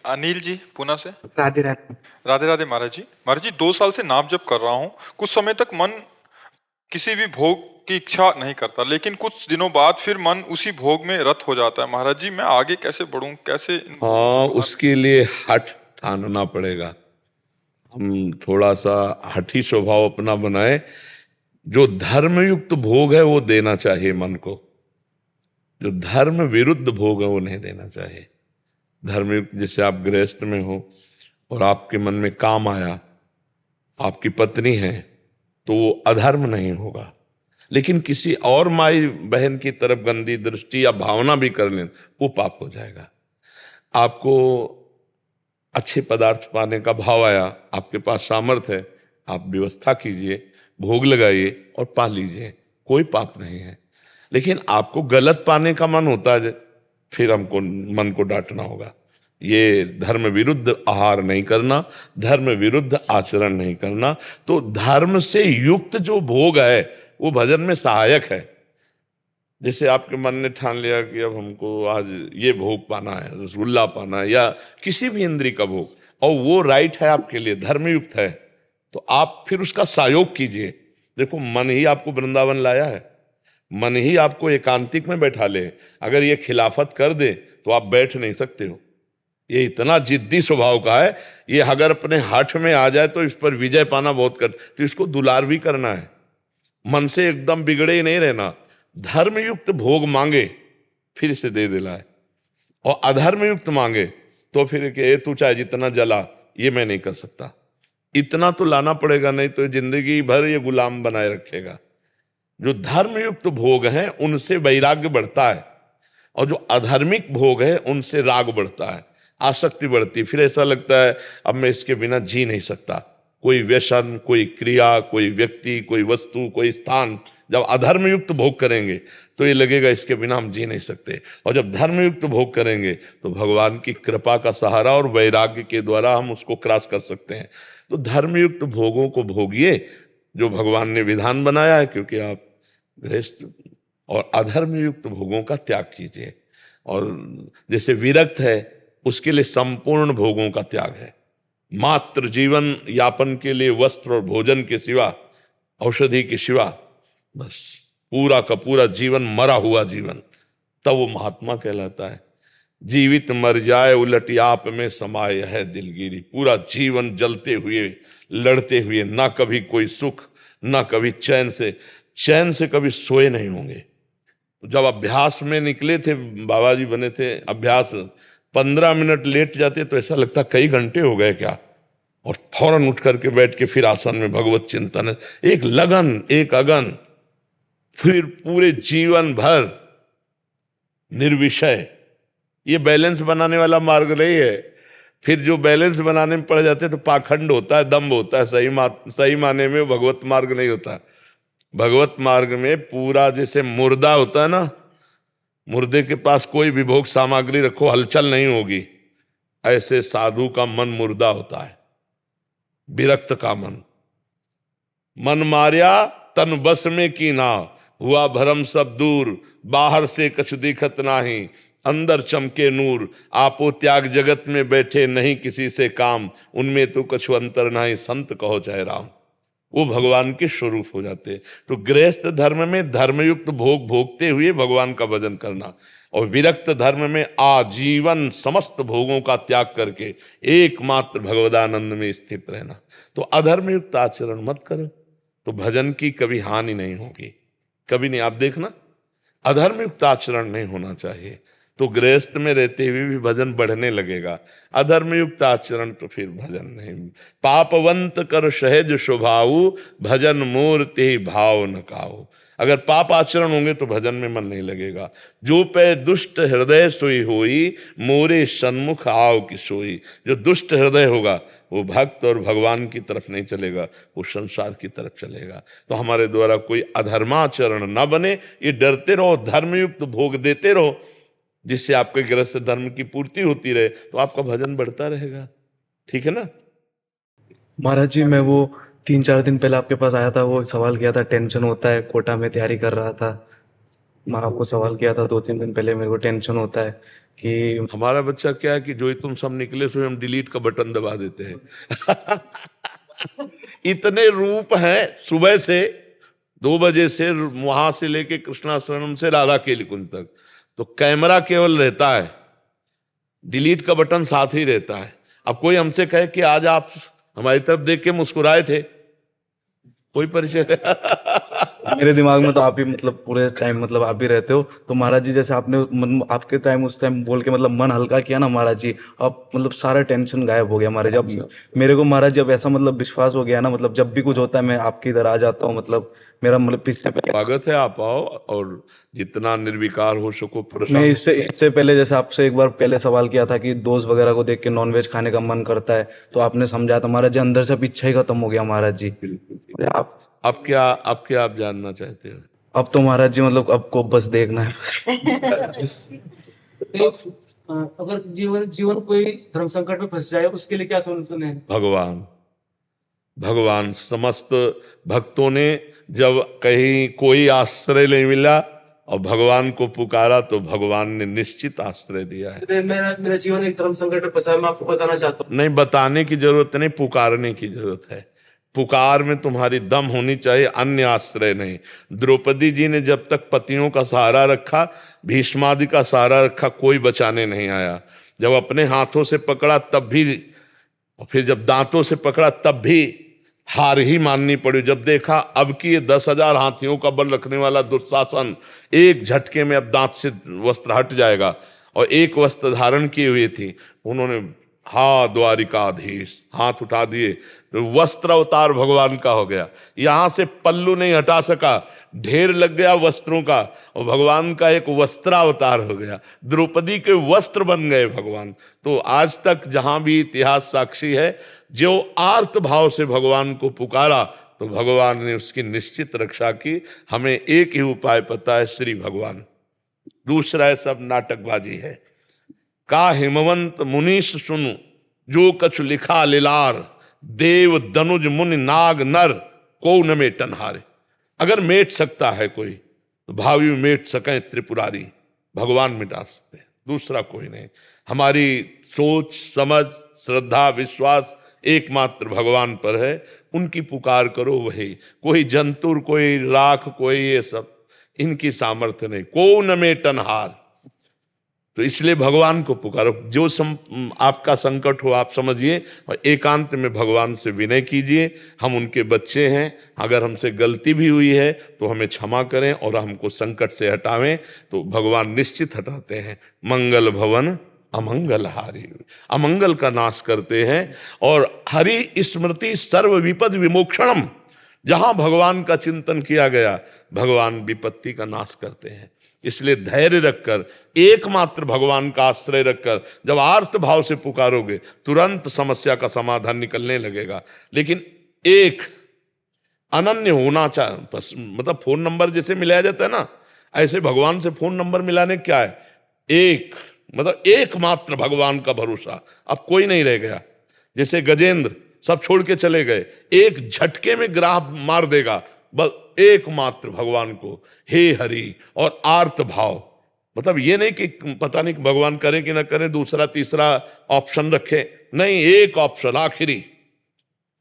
अनिल जी पुणे से। राधे राधे। राधे राधे महाराज जी। महाराज जी 2 साल से नाम जप कर रहा हूँ। कुछ समय तक मन किसी भी भोग की इच्छा नहीं करता, लेकिन कुछ दिनों बाद फिर मन उसी भोग में रत हो जाता है। महाराज जी मैं आगे कैसे बढ़ूं, कैसे इन भोगों से हाँ, बाहर? उसके लिए हठ ठानना पड़ेगा। हम थोड़ा सा हठी स्वभाव अपना बनाए। जो धर्मयुक्त भोग है वो देना चाहिए मन को, जो धर्म विरुद्ध भोग है वो नहीं देना चाहिए। धर्मयुक्त, जैसे आप गृहस्थ में हो और आपके मन में काम आया, आपकी पत्नी है, तो वो अधर्म नहीं होगा। लेकिन किसी और माई बहन की तरफ गंदी दृष्टि या भावना भी कर लें, वो पाप हो जाएगा। आपको अच्छे पदार्थ पाने का भाव आया, आपके पास सामर्थ्य है, आप व्यवस्था कीजिए, भोग लगाइए और पा लीजिए, कोई पाप नहीं है। लेकिन आपको गलत पाने का मन होता है, फिर हमको मन को डांटना होगा। ये धर्म विरुद्ध आहार नहीं करना, धर्म विरुद्ध आचरण नहीं करना। तो धर्म से युक्त जो भोग है वो भजन में सहायक है। जैसे आपके मन ने ठान लिया कि अब हमको आज ये भोग पाना है, रसगुल्ला पाना है, या किसी भी इंद्री का भोग, और वो राइट है आपके लिए, धर्मयुक्त है, तो आप फिर उसका सहयोग कीजिए। देखो, मन ही आपको वृंदावन लाया है, मन ही आपको एकांतिक में बैठा ले। अगर ये खिलाफत कर दे तो आप बैठ नहीं सकते हो। ये इतना जिद्दी स्वभाव का है, ये अगर अपने हठ में आ जाए तो इस पर विजय पाना बहुत कर, तो इसको दुलार भी करना है। मन से एकदम बिगड़े ही नहीं रहना। धर्मयुक्त भोग मांगे फिर इसे दे दिलाए, और अधर्मयुक्त मांगे तो फिर कि तू चाहे जितना जला, ये मैं नहीं कर सकता। इतना तो लाना पड़ेगा, नहीं तो जिंदगी भर ये गुलाम बनाए रखेगा। जो धर्मयुक्त भोग हैं उनसे वैराग्य बढ़ता है, और जो अधर्मिक भोग है उनसे राग बढ़ता है, आसक्ति बढ़ती। फिर ऐसा लगता है अब मैं इसके बिना जी नहीं सकता। कोई व्यसन, कोई क्रिया, कोई व्यक्ति, कोई वस्तु, कोई स्थान, जब अधर्मयुक्त भोग करेंगे तो ये लगेगा इसके बिना हम जी नहीं सकते। और जब धर्मयुक्त भोग करेंगे तो भगवान की कृपा का सहारा और वैराग्य के द्वारा हम उसको क्रॉस कर सकते हैं। तो धर्मयुक्त भोगों को भोगिए जो भगवान ने विधान बनाया है, क्योंकि आप गृहस्थ, और अधर्मयुक्त भोगों का त्याग कीजिए। और जैसे विरक्त है उसके लिए संपूर्ण भोगों का त्याग है। मात्र जीवन यापन के लिए वस्त्र और भोजन के सिवा, औषधि के सिवा, बस पूरा का पूरा जीवन मरा हुआ जीवन, तब वो महात्मा कहलाता है। जीवित मर जाए उलट आप में समाये है दिलगिरी। पूरा जीवन जलते हुए, लड़ते हुए, ना कभी कोई सुख, ना कभी चैन से कभी सोए नहीं होंगे। जब अभ्यास में निकले थे, बाबा जी बने थे, अभ्यास 15 मिनट लेट जाते तो ऐसा लगता कई घंटे हो गए क्या, और फौरन उठ करके बैठ के फिर आसन में भगवत चिंतन, एक लगन, एक अगन, फिर पूरे जीवन भर निर्विषय। ये बैलेंस बनाने वाला मार्ग नहीं है। फिर जो बैलेंस बनाने में पड़ जाते तो पाखंड होता है, दम्भ होता है। सही माने में भगवत मार्ग नहीं होता। भगवत मार्ग में पूरा जैसे मुर्दा होता है ना, मुर्दे के पास कोई भी भोग सामग्री रखो हलचल नहीं होगी, ऐसे साधु का मन मुर्दा होता है, विरक्त का मन। मन मार्या तन बस में की ना, हुआ भरम सब दूर, बाहर से कछ दिखत नाही, अंदर चमके नूर। आपो त्याग जगत में बैठे नहीं किसी से काम, उनमें तो कछु अंतर नाही, संत कहो चाहे राम। वो भगवान के स्वरूप हो जाते। तो गृहस्थ धर्म में धर्मयुक्त भोग भोगते हुए भगवान का भजन करना, और विरक्त धर्म में आजीवन समस्त भोगों का त्याग करके एकमात्र भगवदानंद में स्थित रहना। तो अधर्मयुक्त आचरण मत करो, तो भजन की कभी हानि नहीं होगी, कभी नहीं। आप देखना, अधर्मयुक्त आचरण नहीं होना चाहिए, तो गृहस्थ में रहते हुए भी भजन बढ़ने लगेगा। अधर्मयुक्त आचरण तो फिर भजन नहीं। पापवंत कर सहज स्वभाव, भजन मूर्ति भाव न काऊ। अगर पाप आचरण होंगे तो भजन में मन नहीं लगेगा। जो पे दुष्ट हृदय सोई होई, मोरे सन्मुख आओ की सोई। जो दुष्ट हृदय होगा वो भक्त और भगवान की तरफ नहीं चलेगा, वो संसार की तरफ चलेगा। तो हमारे द्वारा कोई अधर्माचरण न बने, ये डरते रहो, धर्मयुक्त भोग देते रहो, जिससे आपके गृहस्थ धर्म की पूर्ति होती रहे, तो आपका भजन बढ़ता रहेगा। ठीक है ना महाराज जी, मैं वो 3-4 दिन पहले आपके पास आया था, वो सवाल किया था, टेंशन होता है, कोटा में तैयारी कर रहा था। मैं आपको सवाल किया था 2-3 दिन पहले, मेरे को टेंशन होता है, कि हमारा बच्चा क्या है कि जो ही तुम सब निकले सो हम डिलीट का बटन दबा देते हैं। इतने रूप हैं, सुबह से 2 बजे से वहां से लेके कृष्णाश्रम से राधा केली कुंज तक, तो कैमरा केवल रहता है, डिलीट का बटन साथ ही रहता है। अब कोई हमसे कहे कि आज आप हमारी तरफ देख के मुस्कुराए थे, कोई परिचय मेरे दिमाग में तो आप ही मतलब पूरे टाइम मतलब आप ही रहते हो। तो महाराज जी जैसे आपने मतलब आपके टाइम उस टाइम बोल के मतलब मन हल्का किया ना महाराज जी, अब मतलब सारा टेंशन गायब हो गया महाराज। जब मेरे को महाराज जब ऐसा मतलब विश्वास हो गया ना, मतलब जब भी कुछ होता है मैं आपके इधर आ जाता हूँ। मतलब मेरा मतलब पीछे स्वागत है, आप आओ और जितना निर्विकार हो सको मैं प्रसन्न। इससे पहले जैसे आपसे एक बार पहले सवाल किया था कि दोस्त वगैरह को देख के नॉनवेज खाने का मन करता है, तो आपने समझा था महाराज जी, अंदर से अब इच्छा ही खत्म हो गया महाराज जी। आप अब क्या आप जानना चाहते हो? अब तो महाराज जी मतलब आपको बस देखना है। तो अगर जीवन जीवन कोई धर्म संकट में फंस जाए उसके लिए क्या सॉल्यूशन है? भगवान समस्त भक्तों ने जब कहीं कोई आश्रय नहीं मिला और भगवान को पुकारा तो भगवान ने निश्चित आश्रय दिया है। मेरा जीवन एक धर्म संकट में फंसा है, मैं आपको बताना चाहता हूँ। नहीं, बताने की जरूरत नहीं, पुकारने की जरूरत है। पुकार में तुम्हारी दम होनी चाहिए, अन्य आश्रय नहीं। द्रौपदी जी ने जब तक पतियों का सहारा रखा, भीष्मादि का सहारा रखा, कोई बचाने नहीं आया। जब अपने हाथों से पकड़ा तब भी, और फिर जब दांतों से पकड़ा तब भी हार ही माननी पड़ी। जब देखा अब कि ये 10,000 हाथियों का बल रखने वाला दुशासन एक झटके में अब दांत से वस्त्र हट जाएगा, और एक वस्त्र धारण किए हुए थी, उन्होंने हा द्वारिकाधीश हाथ उठा दिए तो वस्त्र अवतार भगवान का हो गया। यहां से पल्लू नहीं हटा सका, ढेर लग गया वस्त्रों का, और भगवान का एक वस्त्रावतार हो गया। द्रौपदी के वस्त्र बन गए भगवान। तो आज तक जहां भी इतिहास साक्षी है, जो आर्त भाव से भगवान को पुकारा तो भगवान ने उसकी निश्चित रक्षा की। हमें एक ही उपाय पता है, श्री भगवान। दूसरा है सब नाटकबाजी है। का हिमवंत मुनीष सुनु जो कछु लिखा लिलार, देव दनुज मुनि नाग नर को न मेटन हारे। अगर मेट सकता है कोई तो भावी मेट सकें त्रिपुरारी, भगवान मिटा सकते हैं, दूसरा कोई नहीं। हमारी सोच समझ श्रद्धा विश्वास एकमात्र भगवान पर है। उनकी पुकार करो, वही। कोई जंतुर, कोई राख, कोई ये सब, इनकी सामर्थ्य नहीं। को न मेटन हार। तो इसलिए भगवान को पुकारो। जो आपका संकट हो आप समझिए और एकांत में भगवान से विनय कीजिए। हम उनके बच्चे हैं, अगर हमसे गलती भी हुई है तो हमें क्षमा करें और हमको संकट से हटावें, तो भगवान निश्चित हटाते हैं। मंगल भवन अमंगल हारी, अमंगल का नाश करते हैं। और हरि स्मृति सर्व विपद विमोक्षणम, जहां भगवान का चिंतन किया गया भगवान विपत्ति का नाश करते हैं। इसलिए धैर्य रखकर, एकमात्र भगवान का आश्रय रखकर जब आर्त भाव से पुकारोगे तुरंत समस्या का समाधान निकलने लगेगा। लेकिन एक अनन्य होना चाहिए। मतलब फोन नंबर जैसे मिलाया जाता है ना, ऐसे भगवान से फोन नंबर मिलाने क्या है, एक मतलब एकमात्र भगवान का भरोसा। अब कोई नहीं रह गया। जैसे गजेंद्र सब छोड़ के चले गए, एक झटके में ग्राह मार देगा। बस एकमात्र भगवान को हे हरि, और आर्त भाव। मतलब ये नहीं कि पता नहीं भगवान करें कि ना करें, दूसरा तीसरा ऑप्शन रखे, नहीं, एक ऑप्शन आखिरी।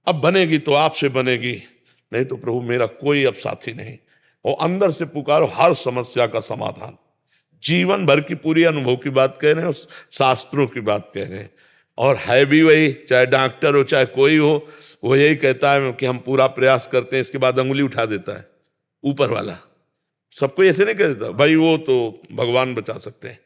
अब बनेगी तो आपसे बनेगी, नहीं तो प्रभु मेरा कोई अब साथी नहीं। और अंदर से पुकारो, हर समस्या का समाधान। जीवन भर की पूरी अनुभव की बात कह रहे हैं, शास्त्रों की बात कह रहे हैं। और है भी वही, चाहे डॉक्टर हो चाहे कोई हो, वो यही कहता है कि हम पूरा प्रयास करते हैं, इसके बाद अंगुली उठा देता है ऊपर वाला। सबको ऐसे नहीं कह देता भाई वो तो भगवान बचा सकते हैं,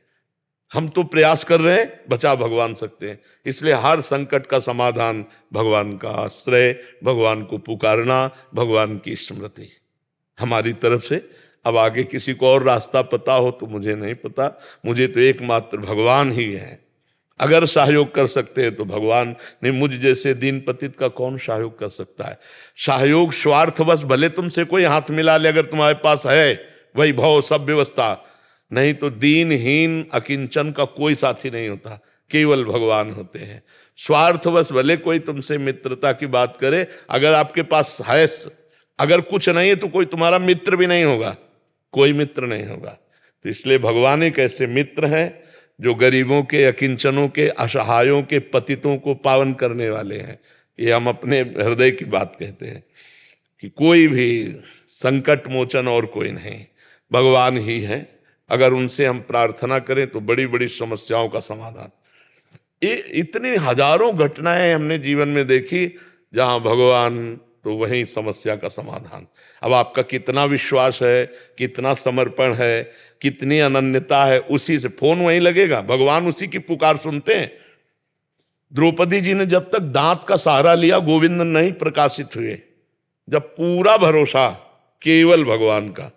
हम तो प्रयास कर रहे हैं, बचा भगवान सकते हैं। इसलिए हर संकट का समाधान भगवान का आश्रय, भगवान को पुकारना, भगवान की स्मृति हमारी तरफ से। अब आगे किसी को और रास्ता पता हो तो मुझे नहीं पता, मुझे तो एकमात्र भगवान ही है। अगर सहयोग कर सकते हैं तो भगवान, नहीं मुझ जैसे दीन पतित का कौन सहयोग कर सकता है। सहयोग स्वार्थवश भले तुमसे कोई हाथ मिला ले, अगर तुम्हारे पास है वैभव सब व्यवस्था, नहीं तो दीनहीन अकिंचन का कोई साथी नहीं होता, केवल भगवान होते हैं। स्वार्थवश भले कोई तुमसे मित्रता की बात करे, अगर आपके पास है, अगर कुछ नहीं है तो कोई तुम्हारा मित्र भी नहीं होगा, कोई मित्र नहीं होगा। तो इसलिए भगवान एक ऐसे मित्र हैं जो गरीबों के, अकिंचनों के, असहायों के, पतितों को पावन करने वाले हैं। ये हम अपने हृदय की बात कहते हैं कि कोई भी संकट मोचन और कोई नहीं, भगवान ही है। अगर उनसे हम प्रार्थना करें तो बड़ी बड़ी समस्याओं का समाधान। ये इतनी हजारों घटनाएं हमने जीवन में देखी, जहां भगवान तो वहीं समस्या का समाधान। अब आपका कितना विश्वास है, कितना समर्पण है, कितनी अनन्यता है, उसी से फोन वहीं लगेगा। भगवान उसी की पुकार सुनते हैं। द्रौपदी जी ने जब तक दांत का सहारा लिया, गोविंद नहीं प्रकाशित हुए। जब पूरा भरोसा केवल भगवान का,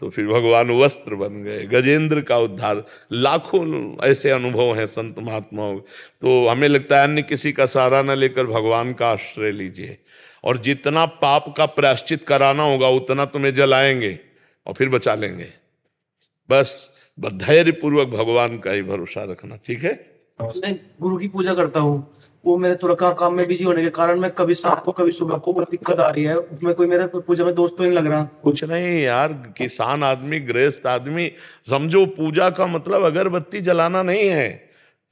तो फिर भगवान वस्त्र बन गए, गजेंद्र का उद्धार। लाखों ऐसे अनुभव हैं संत महात्माओं। तो हमें लगता है अन्य किसी का सहारा न लेकर भगवान का आश्रय लीजिए, और जितना पाप का प्रायश्चित कराना होगा उतना तुम्हें जलाएंगे और फिर बचा लेंगे। बस धैर्य पूर्वक भगवान का ही भरोसा रखना, ठीक है। मैं गुरु की पूजा करता हूँ, वो मेरे थोड़ा काम में बिजी होने के कारण मैं कभी शाम को कभी सुबह को बहुत दिक्कत आ रही है। उसमें कोई मेरा पूजा में दोस्त तो नहीं लग रहा। कुछ नहीं यार, किसान आदमी, गृहस्थ आदमी, समझो पूजा का मतलब अगरबत्ती जलाना नहीं है,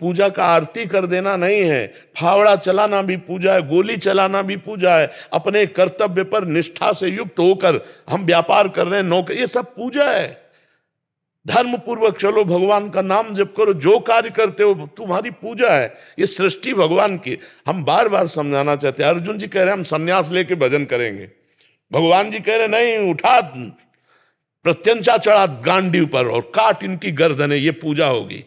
पूजा का आरती कर देना नहीं है, फावड़ा चलाना भी पूजा है, गोली चलाना भी पूजा है, अपने कर्तव्य पर निष्ठा से युक्त होकर हम व्यापार कर रहे हैं, नौकरी, ये सब पूजा है। धर्म पूर्वक चलो, भगवान का नाम जप करो, जो कार्य करते हो तुम्हारी पूजा है। ये सृष्टि भगवान की। हम बार बार समझाना चाहते हैं। अर्जुन जी कह रहे हैं हम सन्यास लेके भजन करेंगे, भगवान जी कह रहे नहीं, उठा प्रत्यंचा चढ़ा गांडी पर और काट इनकी गर्दनें, ये पूजा होगी।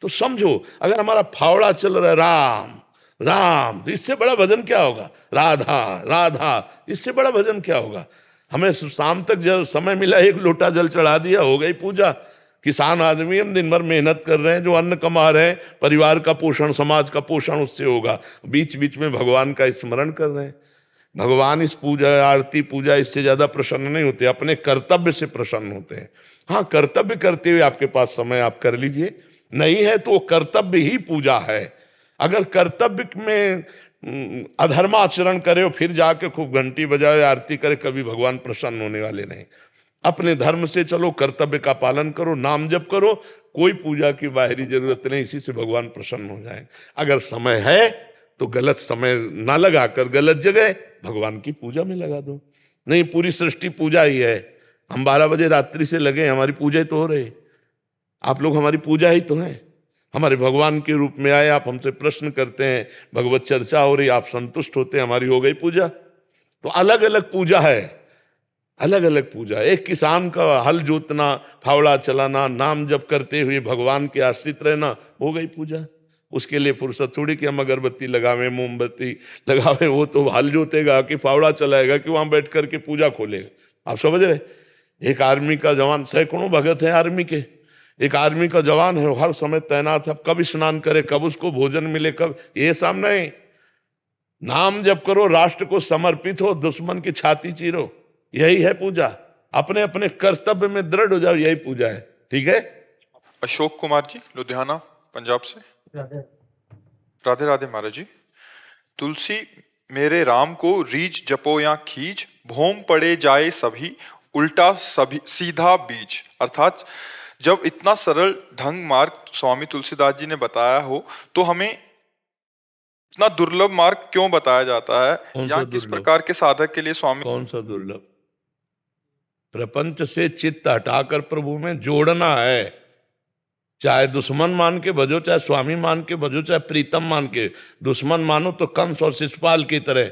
तो समझो, अगर हमारा फावड़ा चल रहा है राम राम, तो इससे बड़ा भजन क्या होगा? राधा राधा, इससे बड़ा भजन क्या होगा? हमें शाम तक जल समय मिला, एक लोटा जल चढ़ा दिया, हो गई पूजा। किसान आदमी, हम दिन भर मेहनत कर रहे हैं, जो अन्न कमा रहे हैं, परिवार का पोषण, समाज का पोषण उससे होगा, बीच बीच में भगवान का स्मरण कर रहे हैं। भगवान इस पूजा, आरती, पूजा इससे ज्यादा प्रसन्न नहीं होते, अपने कर्तव्य से प्रसन्न होते हैं। हाँ, कर्तव्य करते हुए आपके पास समय, आप कर लीजिए, नहीं है तो वो कर्तव्य ही पूजा है। अगर कर्तव्य में अधर्माचरण करे और फिर जाके खूब घंटी बजाए, आरती करे, कभी भगवान प्रसन्न होने वाले नहीं। अपने धर्म से चलो, कर्तव्य का पालन करो, नाम जप करो, कोई पूजा की बाहरी जरूरत नहीं, इसी से भगवान प्रसन्न हो जाए। अगर समय है तो गलत समय ना लगाकर गलत जगह भगवान की पूजा में लगा दो। नहीं, पूरी सृष्टि पूजा ही है। हम 12 बजे रात्रि से लगे, हमारी पूजा ही तो हो रही। आप लोग हमारी पूजा ही तो हैं। हमारे भगवान के रूप में आए, आप हमसे प्रश्न करते हैं, भगवत चर्चा हो रही, आप संतुष्ट होते हैं, हमारी हो गई पूजा। तो अलग अलग पूजा है, अलग अलग पूजा। एक किसान का हल जोतना, फावड़ा चलाना, नाम जप करते हुए भगवान के आश्रित रहना, हो गई पूजा। उसके लिए फुर्सत थोड़ी कि हम अगरबत्ती लगावे, मोमबत्ती लगावे। वो तो हल जोतेगा कि फावड़ा चलाएगा कि वहां बैठ करके पूजा खोलेगा। आप समझ रहे? एक आर्मी का जवान, सैकड़ों भगत हैं आर्मी के, एक आर्मी का जवान है, वो हर समय तैनात है। कब स्नान करे, कब उसको भोजन मिले, कब, ये सब नहीं। नाम जप करो, राष्ट्र को समर्पित हो, दुश्मन की छाती चीरो, यही है पूजा। अपने अपने कर्तव्य में दृढ़ हो जाओ, यही पूजा है, ठीक है। अशोक कुमार जी, लुधियाना, पंजाब से। राधे राधे महाराज जी। तुलसी मेरे राम को रीच जपो या खींच, भोम पड़े जाए सभी, उल्टा सभी सीधा बीच। अर्थात जब इतना सरल ढंग मार्ग स्वामी तुलसीदास जी ने बताया हो, तो हमें इतना दुर्लभ मार्ग क्यों बताया जाता है, या किस प्रकार के साधक के लिए स्वामी? कौन सा दुर्लभ? प्रपंच से चित्त हटाकर प्रभु में जोड़ना है। चाहे दुश्मन मान के भजो, चाहे स्वामी मान के भजो, चाहे प्रीतम मान के। दुश्मन मानो तो कंस और शिशुपाल की तरह,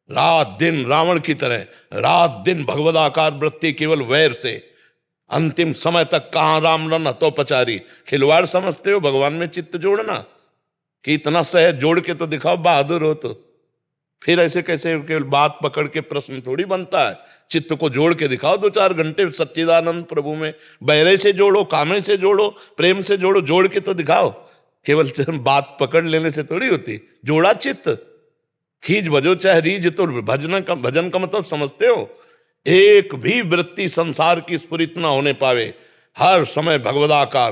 रात दिन रावण की तरह, रात दिन भगवदाकार वृत्ति केवल वैर से, अंतिम समय तक कहां राम रन तो पचारी। खिलवाड़ समझते हो भगवान में चित्त जोड़ना? कि इतना सहज जोड़ के तो दिखाओ, बहादुर हो तो। फिर ऐसे कैसे केवल बात पकड़ के प्रश्न थोड़ी बनता है। चित्त को जोड़ के दिखाओ 2-4 घंटे सच्चिदानंद प्रभु में। बहरे से जोड़ो, कामे से जोड़ो, प्रेम से जोड़ो, जोड़ के तो दिखाओ। केवल बात पकड़ लेने से थोड़ी होती। जोड़ा चित्त, खींच भजो चाहे रीझ, तो भजन का मतलब समझते हो? एक भी वृत्ति संसार की स्फुरित न होने पावे, हर समय भगवदाकार।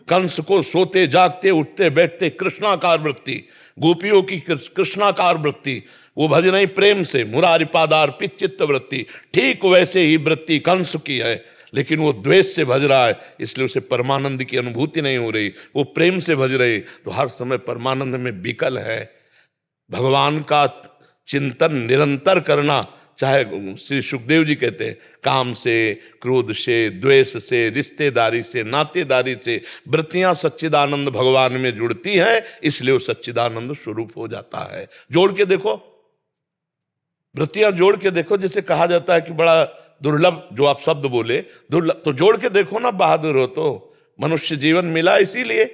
कंस को सोते जागते उठते बैठते कृष्णाकार वृत्ति, गोपियों की कृष्णाकार वृत्ति, वो भजन ही प्रेम से, मुरारी पादार पिचित्त वृत्ति। ठीक वैसे ही वृत्ति कंस की है, लेकिन वो द्वेष से भज रहा है, इसलिए उसे परमानंद की अनुभूति नहीं हो रही। वो प्रेम से भज रही तो हर समय परमानंद में विकल है। भगवान का चिंतन निरंतर करना, चाहे श्री सुखदेव जी कहते हैं काम से, क्रोध से, द्वेष से, रिश्तेदारी से, नातेदारी से वृत्तियां सच्चिदानंद भगवान में जुड़ती हैं, इसलिए वो सच्चिदानंद स्वरूप हो जाता है। जोड़ के देखो, वृत्तियां जोड़ के देखो। जैसे कहा जाता है कि बड़ा दुर्लभ, जो आप शब्द बोले दुर्लभ, तो जोड़ के देखो ना, बहादुर हो तो। मनुष्य जीवन मिला इसीलिए,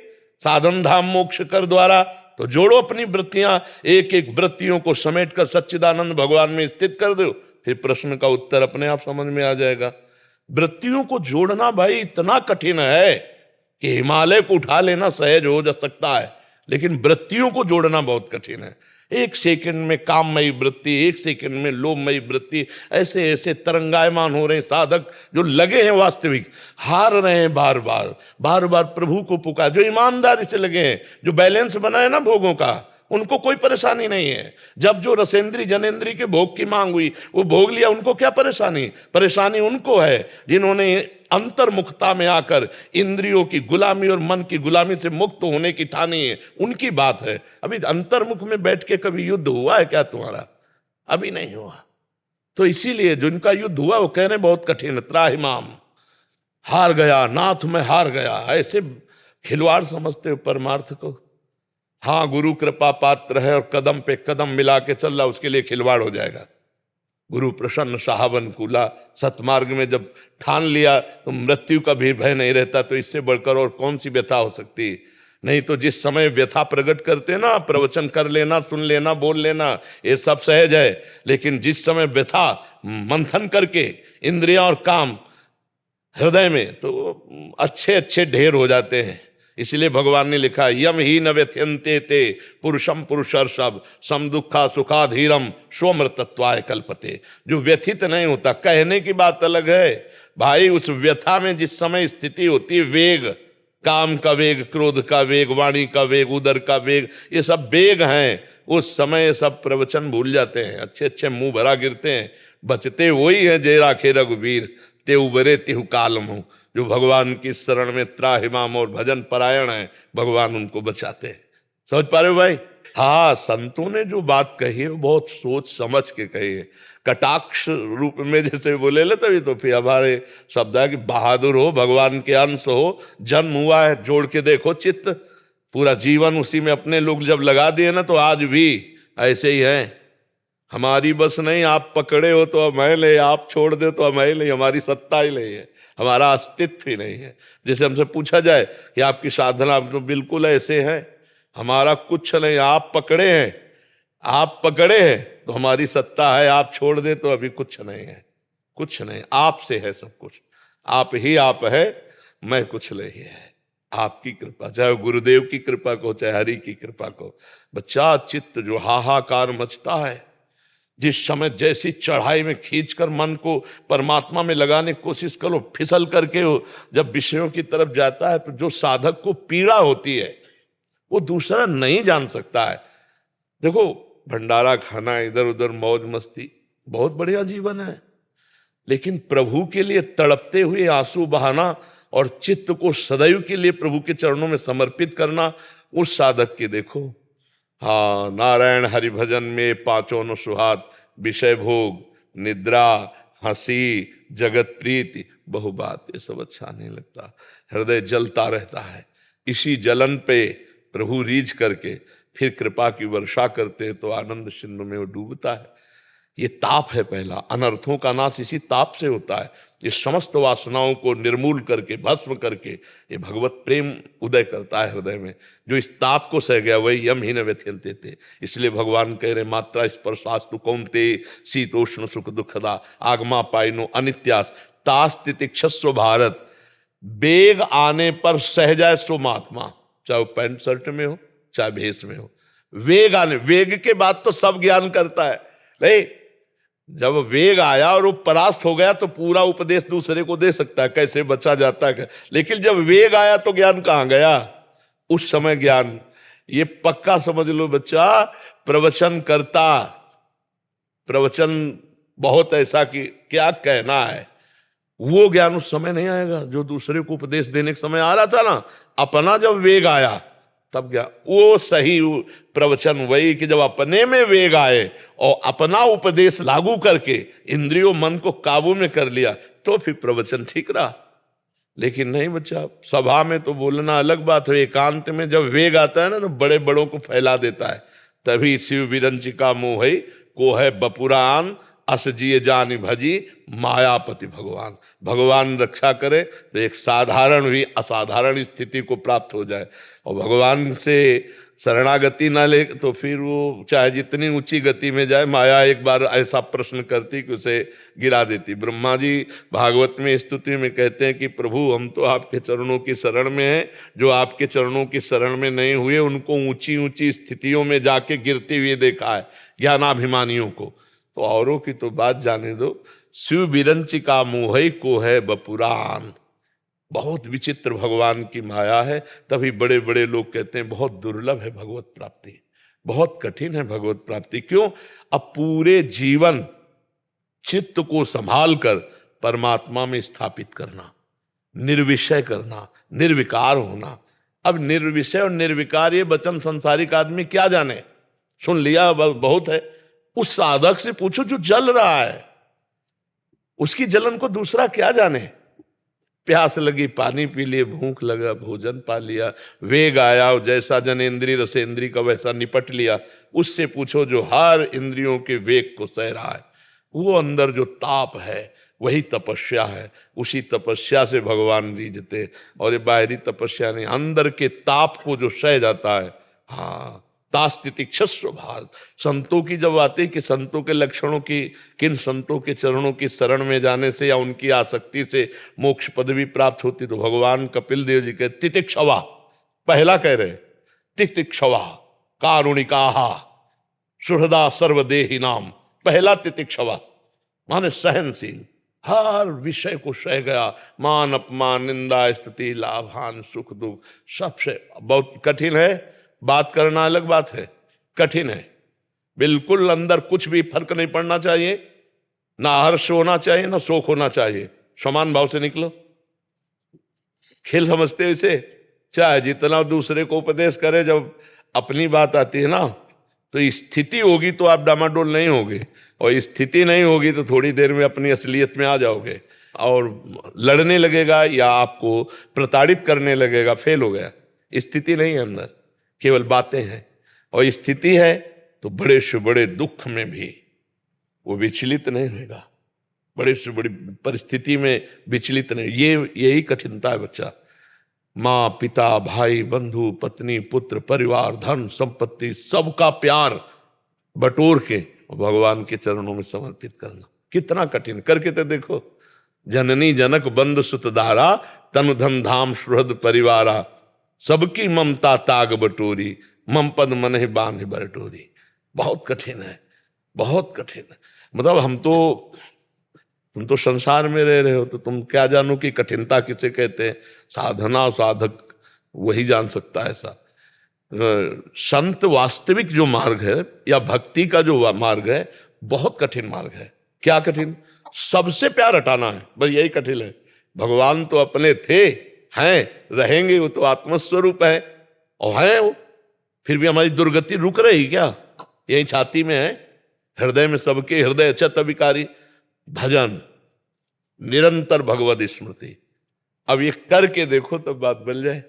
साधन धाम मोक्ष कर द्वारा। तो जोड़ो अपनी वृत्तियां, एक एक वृत्तियों को समेट कर सच्चिदानंद भगवान में स्थित कर दो, फिर प्रश्न का उत्तर अपने आप समझ में आ जाएगा। वृत्तियों को जोड़ना भाई इतना कठिन है कि हिमालय को उठा लेना सहज हो जा सकता है, लेकिन वृत्तियों को जोड़ना बहुत कठिन है। एक सेकंड में काममयी वृत्ति, एक सेकंड में लोभमयी वृत्ति, ऐसे ऐसे तरंगायमान हो रहे हैं साधक, जो लगे हैं वास्तविक, हार रहे हैं बार बार प्रभु को पुकार, जो ईमानदारी से लगे हैं, जो बैलेंस बना है ना भोगों का, उनको कोई परेशानी नहीं है। जब जो रसेंद्री जनेंद्री के भोग की मांग हुई, वो भोग लिया, उनको क्या परेशानी? परेशानी उनको है जिन्होंने अंतर्मुखता में आकर इंद्रियों की गुलामी और मन की गुलामी से मुक्त होने की ठानी है, उनकी बात है। अभी अंतर्मुख में बैठ के कभी युद्ध हुआ है क्या तुम्हारा? अभी नहीं हुआ। तो इसीलिए जिनका युद्ध हुआ वो कह रहे बहुत कठिन है। त्राहिमाम, हार गया नाथ में, हार गया, ऐसे खिलवाड़ समझते हो परमार्थ को। हाँ, गुरु कृपा पात्र है और कदम पे कदम मिला के चल रहा, उसके लिए खिलवाड़ हो जाएगा। गुरु प्रसन्न साहबन कूला, सतमार्ग में जब ठान लिया तो मृत्यु का भी भय नहीं रहता, तो इससे बढ़कर और कौन सी व्यथा हो सकती? नहीं तो जिस समय व्यथा प्रकट करते ना, प्रवचन कर लेना, सुन लेना, बोल लेना, ये सब सहज है। लेकिन जिस समय व्यथा मंथन करके इंद्रियां और काम हृदय में, तो अच्छे अच्छे ढेर हो जाते हैं। इसलिए भगवान ने लिखा, यम ही न व्यथ्यन्ते ते पुरुषम पुरुषर्षभ सम दुखा सुखाधीरम स्वमृतत्वाय कल्पते। जो व्यथित नहीं होता, कहने की बात अलग है भाई, उस व्यथा में जिस समय स्थिति होती है, वेग, काम का वेग, क्रोध का वेग, वाणी का वेग, उदर का वेग, ये सब वेग हैं। उस समय सब प्रवचन भूल जाते हैं, अच्छे अच्छे मुंह भरा गिरते हैं। बचते वही है जय राखे रघुवीर, ते उबरे तिहु कालम हो। जो भगवान की शरण में त्राहिमाम और भजन परायण है, भगवान उनको बचाते हैं। समझ पा रहे हो भाई? हाँ, संतों ने जो बात कही है वो बहुत सोच समझ के कही है। कटाक्ष रूप में जैसे बोले ले, तभी तो फिर हमारे शब्द है कि बहादुर हो, भगवान के अंश हो, जन्म हुआ है, जोड़ के देखो चित्त, पूरा जीवन उसी में अपने लोग जब लगा दिए ना, तो आज भी ऐसे ही है। हमारी बस नहीं, आप पकड़े हो तो मैं ले, आप छोड़ दे तो मैं ले, हमारी सत्ता ही नहीं है, हमारा अस्तित्व ही नहीं है। जैसे हमसे पूछा जाए कि आपकी साधना, तो बिल्कुल ऐसे है, हमारा कुछ नहीं, आप पकड़े हैं, आप पकड़े हैं तो हमारी सत्ता है, आप छोड़ दें तो अभी कुछ नहीं है, कुछ नहीं, आपसे है सब कुछ, आप ही आप है, मैं कुछ नहीं है। आपकी कृपा, चाहे गुरुदेव की कृपा को, चाहे हरि की कृपा को। बच्चा, चित्त जो हाहाकार मचता है, जिस समय जैसी चढ़ाई में खींचकर मन को परमात्मा में लगाने की कोशिश करो, फिसल करके हो जब विषयों की तरफ जाता है, तो जो साधक को पीड़ा होती है वो दूसरा नहीं जान सकता है। देखो, भंडारा खाना, इधर उधर मौज मस्ती, बहुत बढ़िया जीवन है, लेकिन प्रभु के लिए तड़पते हुए आंसू बहाना और चित्त को सदैव के लिए प्रभु के चरणों में समर्पित करना, उस साधक के देखो। हाँ, नारायण हरि भजन में पांचों न सुहात, विषय भोग, निद्रा, हंसी, जगत प्रीति, बहु बात, ये सब अच्छा नहीं लगता। हृदय जलता रहता है। इसी जलन पे प्रभु रीझ करके फिर कृपा की वर्षा करते हैं, तो आनंद सिंधु में वो डूबता है। ये ताप है पहला, अनर्थों का नाश इसी ताप से होता है। ये समस्त वासनाओं को निर्मूल करके, भस्म करके, ये भगवत प्रेम उदय करता है हृदय में। जो इस ताप को सह गया वही यम ही न व्यथ्यन्ते थे। इसलिए भगवान कह रहे, मात्रा स्पर्शास्तु कौन्ते शीतोष्ण सुख दुखदा आगमा पाइनो अनित्यास तास्तितिक्षस्व भारत। वेग आने पर सह जाए सो महात्मा, चाहे वो पैंट शर्ट में हो, चाहे भेष में हो। वेग आने, वेग के बाद तो सब ज्ञान करता है। नहीं, जब वेग आया और वो परास्त हो गया तो पूरा उपदेश दूसरे को दे सकता है, कैसे बचा जाता है। लेकिन जब वेग आया तो ज्ञान कहाँ गया? उस समय ज्ञान, ये पक्का समझ लो बच्चा। प्रवचन करता, प्रवचन बहुत ऐसा कि क्या कहना है, वो ज्ञान उस समय नहीं आएगा जो दूसरे को उपदेश देने के समय आ रहा था ना। अपना जब वेग आया तब क्या वो सही प्रवचन वही कि जब अपने में वेग आए और अपना उपदेश लागू करके इंद्रियों मन को काबू में कर लिया तो फिर प्रवचन ठीक रहा। लेकिन नहीं बच्चा, सभा में तो बोलना अलग बात है, एकांत में जब वेग आता है ना तो बड़े बड़ों को फैला देता है। तभी शिव विरंचिका मोहई को है बपुरान अस जिए जान भजी मायापति भगवान। भगवान रक्षा करे तो एक साधारण भी असाधारण स्थिति को प्राप्त हो जाए, और भगवान से शरणागति ना ले तो फिर वो चाहे जितनी ऊंची गति में जाए, माया एक बार ऐसा प्रश्न करती कि उसे गिरा देती। ब्रह्मा जी भागवत में स्तुति में कहते हैं कि प्रभु हम तो आपके चरणों की शरण में हैं, जो आपके चरणों की शरण में नहीं हुए उनको ऊंची ऊंची स्थितियों में जाके गिरते हुए देखा है ज्ञानाभिमानियों को। तो औरों की तो बात जाने दो। शिव विरंचिका मोहई को है बपुरान। बहुत विचित्र भगवान की माया है। तभी बड़े बड़े लोग कहते हैं बहुत दुर्लभ है भगवत प्राप्ति, बहुत कठिन है भगवत प्राप्ति। क्यों? अब पूरे जीवन चित्त को संभाल कर परमात्मा में स्थापित करना, निर्विषय करना, निर्विकार होना। अब निर्विषय और निर्विकार ये वचन संसारिक आदमी क्या जाने, सुन लिया बहुत है। उस साधक से पूछो जो जल रहा है, उसकी जलन को दूसरा क्या जाने। प्यास लगी पानी पी लिए, भूख लगा भोजन पा लिया, वेग आया जैसा जनेन्द्रीय रसेंद्री का वैसा निपट लिया। उससे पूछो जो हर इंद्रियों के वेग को सह रहा है, वो अंदर जो ताप है वही तपस्या है। उसी तपस्या से भगवान जीते। और ये बाहरी तपस्या नहीं, अंदर के ताप को जो सह जाता है। हाँ, तास्तितिक्षस्व भाग। संतों की जब आती कि संतों के लक्षणों की, किन संतों के चरणों की शरण में जाने से या उनकी आसक्ति से मोक्ष पदवी प्राप्त होती, तो भगवान कपिल देव जी के तितिक्षवा पहला कह रहे, तितिक्षवा कारुणिकाहा सुहृदा सर्वदेही नाम। पहला तितिक्षवा माने सहनशील, हर विषय को सह गया। मान अपमान निंदा स्तुति लाभ हानि सुख दुख सबसे। बहुत कठिन है बात करना, अलग बात है, कठिन है। बिल्कुल अंदर कुछ भी फर्क नहीं पड़ना चाहिए, ना हर्ष होना चाहिए ना शोक होना चाहिए। समान भाव से निकलो। खेल समझते हो इसे? चाहे जितना दूसरे को उपदेश करे, जब अपनी बात आती है ना तो स्थिति होगी तो आप डामाडोल नहीं होगे, और स्थिति नहीं होगी तो थोड़ी देर में अपनी असलियत में आ जाओगे और लड़ने लगेगा या आपको प्रताड़ित करने लगेगा। फेल हो गया। स्थिति नहीं है अंदर, केवल बातें हैं। और स्थिति है तो बड़े से बड़े दुख में भी वो विचलित नहीं होगा, बड़े से बड़ी परिस्थिति में विचलित नहीं। यही कठिनता है बच्चा। माँ पिता भाई बंधु पत्नी पुत्र परिवार धन संपत्ति सबका प्यार बटोर के भगवान के चरणों में समर्पित करना कितना कठिन। करके तो देखो। जननी जनक बंद सुतदारा तनु धन धाम सुहृद परिवारा सबकी ममता ताग बटोरी मम पद मन ही बांध बटोरी। बहुत कठिन है, बहुत कठिन है। मतलब तुम तो संसार में रह रहे हो तो तुम क्या जानो कि कठिनता किसे कहते हैं। साधना और साधक वही जान सकता है ऐसा। संत वास्तविक जो मार्ग है या भक्ति का जो मार्ग है बहुत कठिन मार्ग है। क्या कठिन? सबसे प्यार हटाना है, बस यही कठिन है। भगवान तो अपने थे, हैं, रहेंगे, वो तो आत्मस्वरूप है और है वो। फिर भी हमारी दुर्गति रुक रही क्या? यही छाती में है, हृदय में सबके हृदय अचत विकारी। भजन निरंतर भगवद स्मृति। अब ये करके देखो तब बात बन जाए।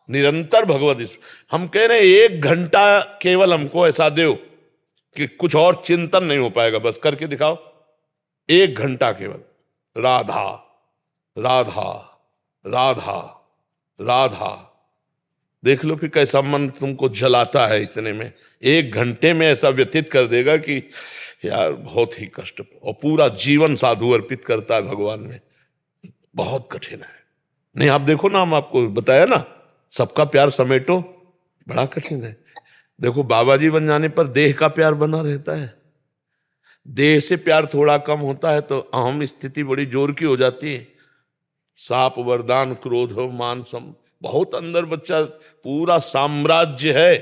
निरंतर भगवद स्मृति। हम कह रहे हैं 1 घंटा केवल हमको ऐसा दो कि कुछ और चिंतन नहीं हो पाएगा, बस करके दिखाओ। 1 घंटा केवल राधा राधा राधा राधा। देख लो फिर कैसा मन तुमको जलाता है इतने में। 1 घंटे में ऐसा व्यतीत कर देगा कि यार बहुत ही कष्ट, और पूरा जीवन साधु अर्पित करता है भगवान में। बहुत कठिन है। नहीं आप देखो ना, हम आपको बताया ना, सबका प्यार समेटो, बड़ा कठिन है। देखो बाबा जी बन जाने पर देह का प्यार बना रहता है, देह से प्यार थोड़ा कम होता है तो अहम स्थिति बड़ी जोर की हो जाती है। साप वरदान क्रोध हो मान सम, बहुत अंदर बच्चा पूरा साम्राज्य है,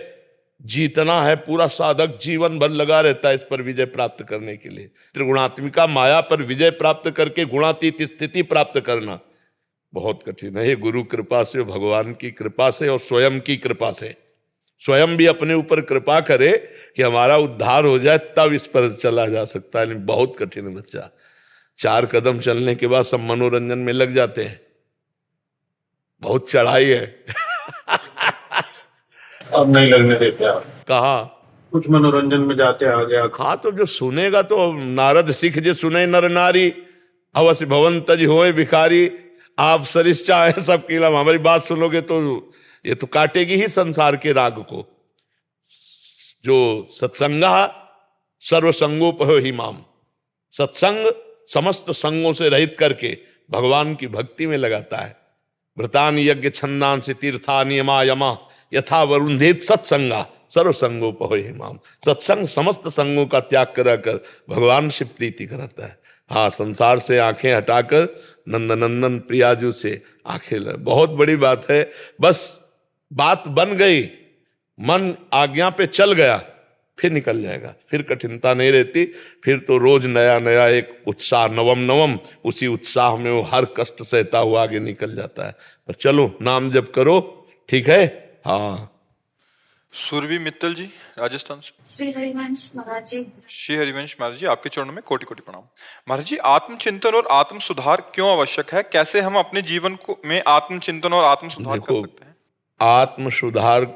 जीतना है, पूरा साधक जीवन भर लगा रहता है इस पर विजय प्राप्त करने के लिए। त्रिगुणात्मिका माया पर विजय प्राप्त करके गुणातीत स्थिति प्राप्त करना बहुत कठिन है। ये गुरु कृपा से, भगवान की कृपा से और स्वयं की कृपा से, स्वयं भी अपने ऊपर कृपा करे कि हमारा उद्धार हो जाए, तब इस पर चला जा सकता है। बहुत कठिन है बच्चा। 4 कदम चलने के बाद सब मनोरंजन में लग जाते हैं, बहुत चढ़ाई है। अब नहीं लगने देते आप, कहा कुछ मनोरंजन में जाते आ गया। हाँ, तो जो सुनेगा तो नारद सिख जे सुने नर नारी, अवश्य भवन तज होए भिखारी। आप सरिस चाहे सबकी लम, हमारी बात सुनोगे तो ये तो काटेगी ही संसार के राग को। जो सत्संगा सर्वसंगोपहो ही माम, सत्संग समस्त संगों से रहित करके भगवान की भक्ति में लगाता है। व्रतान यज्ञ छंदांसि तीर्था नियमा यमा यथा वरुंधेत सत्संगा सर्वसंगोपहो ही माम। सत्संग समस्त संगों का त्याग कराकर भगवान से प्रीति कराता है। हाँ, संसार से आंखें हटाकर नंदनंदन प्रियाजू से आंखें लग, बहुत बड़ी बात है। बस बात बन गई, मन आज्ञा पे चल गया, फिर निकल जाएगा, फिर कठिनता नहीं रहती। फिर तो रोज नया नया एक उत्साह, नवम नवम, उसी उत्साह में वो हर कष्ट सहता हुआ आगे निकल जाता है। पर चलो, नाम जप करो, ठीक है। हाँ, सुरभि मित्तल जी राजस्थान से। श्री हरिवंश महाराज जी। श्री हरिवंश महाराज जी, आपके चरणों में कोटि कोटि प्रणाम। महाराज जी, आत्मचिंतन और आत्म सुधार क्यों आवश्यक है? कैसे हम अपने जीवन को में आत्मचिंतन और आत्म सुधार कर सकते हैं? आत्म सुधार,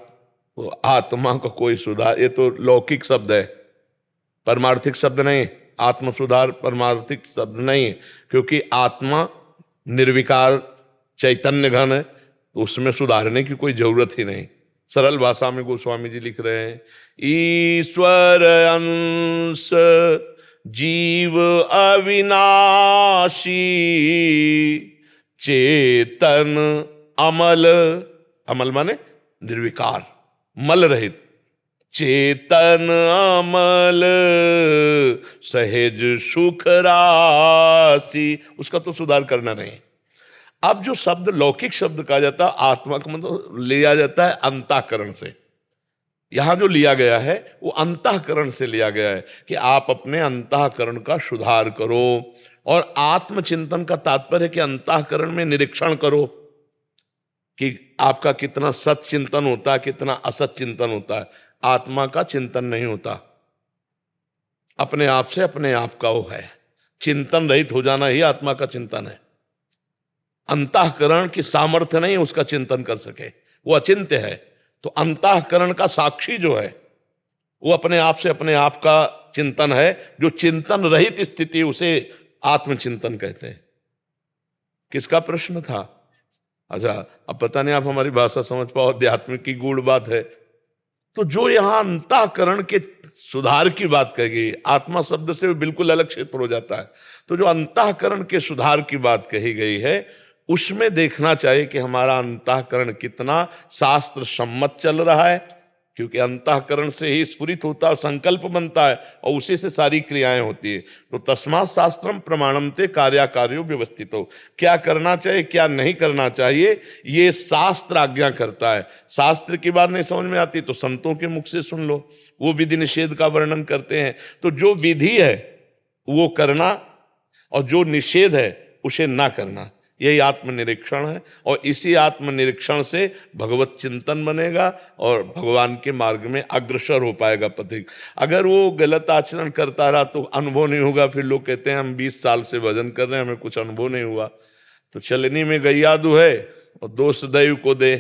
आत्मा का कोई सुधार, ये तो लौकिक शब्द है, परमार्थिक शब्द नहीं। आत्म सुधार परमार्थिक शब्द नहीं है, क्योंकि आत्मा निर्विकार चैतन्य घन है, तो उसमें सुधारने की कोई जरूरत ही नहीं। सरल भाषा में गोस्वामी जी लिख रहे हैं, ईश्वर अंश जीव अविनाशी चेतन अमल, अमल माने निर्विकार, मल रहित, चेतन अमल सहज सुख राशि, उसका तो सुधार करना नहीं। अब जो शब्द लौकिक शब्द कहा जाता है, आत्मा का मतलब लिया जाता है अंतःकरण से। यहां जो लिया गया है वो अंतःकरण से लिया गया है कि आप अपने अंतःकरण का सुधार करो। और आत्मचिंतन का तात्पर्य है कि अंतःकरण में निरीक्षण करो कि आपका कितना सत चिंतन होता है, कितना असत चिंतन होता है। आत्मा का चिंतन नहीं होता, अपने आप से अपने आप का वो है। चिंतन रहित हो जाना ही आत्मा का चिंतन है। अंतःकरण की सामर्थ्य नहीं उसका चिंतन कर सके, वो अचिंत्य है। तो अंतःकरण का साक्षी जो है वो अपने आप से अपने आप का चिंतन है। जो चिंतन रहित स्थिति उसे आत्मचिंतन कहते हैं। किसका प्रश्न था? अच्छा, अब पता नहीं आप हमारी भाषा समझ पाओ, आध्यात्मिक की गूढ़ बात है। तो जो यहां अंतःकरण के सुधार की बात कही गई, आत्मा शब्द से बिल्कुल अलग क्षेत्र हो जाता है। तो जो अंतःकरण के सुधार की बात कही गई है, उसमें देखना चाहिए कि हमारा अंतःकरण कितना शास्त्र सम्मत चल रहा है, क्योंकि अंतःकरण से ही स्फुरित होता है, संकल्प बनता है और उसी से सारी क्रियाएं होती है। तो तस्मात् शास्त्रम प्रमाणन्ते कार्याकार्यो व्यवस्थितो, क्या करना चाहिए क्या नहीं करना चाहिए ये शास्त्र आज्ञा करता है। शास्त्र की बात नहीं समझ में आती तो संतों के मुख से सुन लो, वो विधि निषेध का वर्णन करते हैं। तो जो विधि है वो करना और जो निषेध है उसे ना करना, यही आत्मनिरीक्षण है। और इसी आत्मनिरीक्षण से भगवत चिंतन बनेगा और भगवान के मार्ग में अग्रसर हो पाएगा पथिक। अगर वो गलत आचरण करता रहा तो अनुभव नहीं होगा। फिर लोग कहते हैं हम 20 साल से भजन कर रहे हैं, हमें कुछ अनुभव नहीं हुआ। तो चलनी में गैया दुहे और दोष दैव को दे।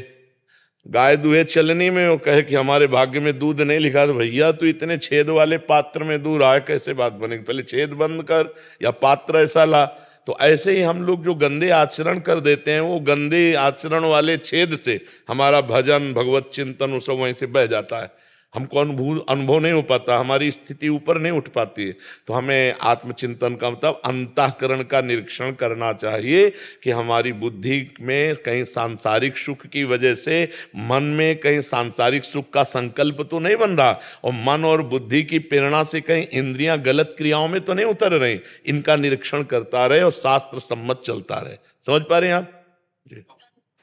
गाय दुहे चलनी में, वो कहे कि हमारे भाग्य में दूध नहीं लिखा, तो भैया तू इतने छेद वाले पात्र में दूध आए, कैसे बात बनेगी? पहले छेद बंद कर या पात्र ऐसा ला। तो ऐसे ही हम लोग जो गंदे आचरण कर देते हैं, वो गंदे आचरण वाले छेद से हमारा भजन भगवत चिंतन वो सब वहीं से बह जाता है। हमको अनुभव नहीं हो पाता, हमारी स्थिति ऊपर नहीं उठ पाती है। तो हमें आत्मचिंतन का मतलब अंतःकरण का निरीक्षण करना चाहिए कि हमारी बुद्धि में कहीं सांसारिक सुख की वजह से मन में कहीं सांसारिक सुख का संकल्प तो नहीं बन रहा, और मन और बुद्धि की प्रेरणा से कहीं इंद्रियां गलत क्रियाओं में तो नहीं उतर रही। इनका निरीक्षण करता रहे और शास्त्र सम्मत चलता रहे। समझ पा रहे हैं आप?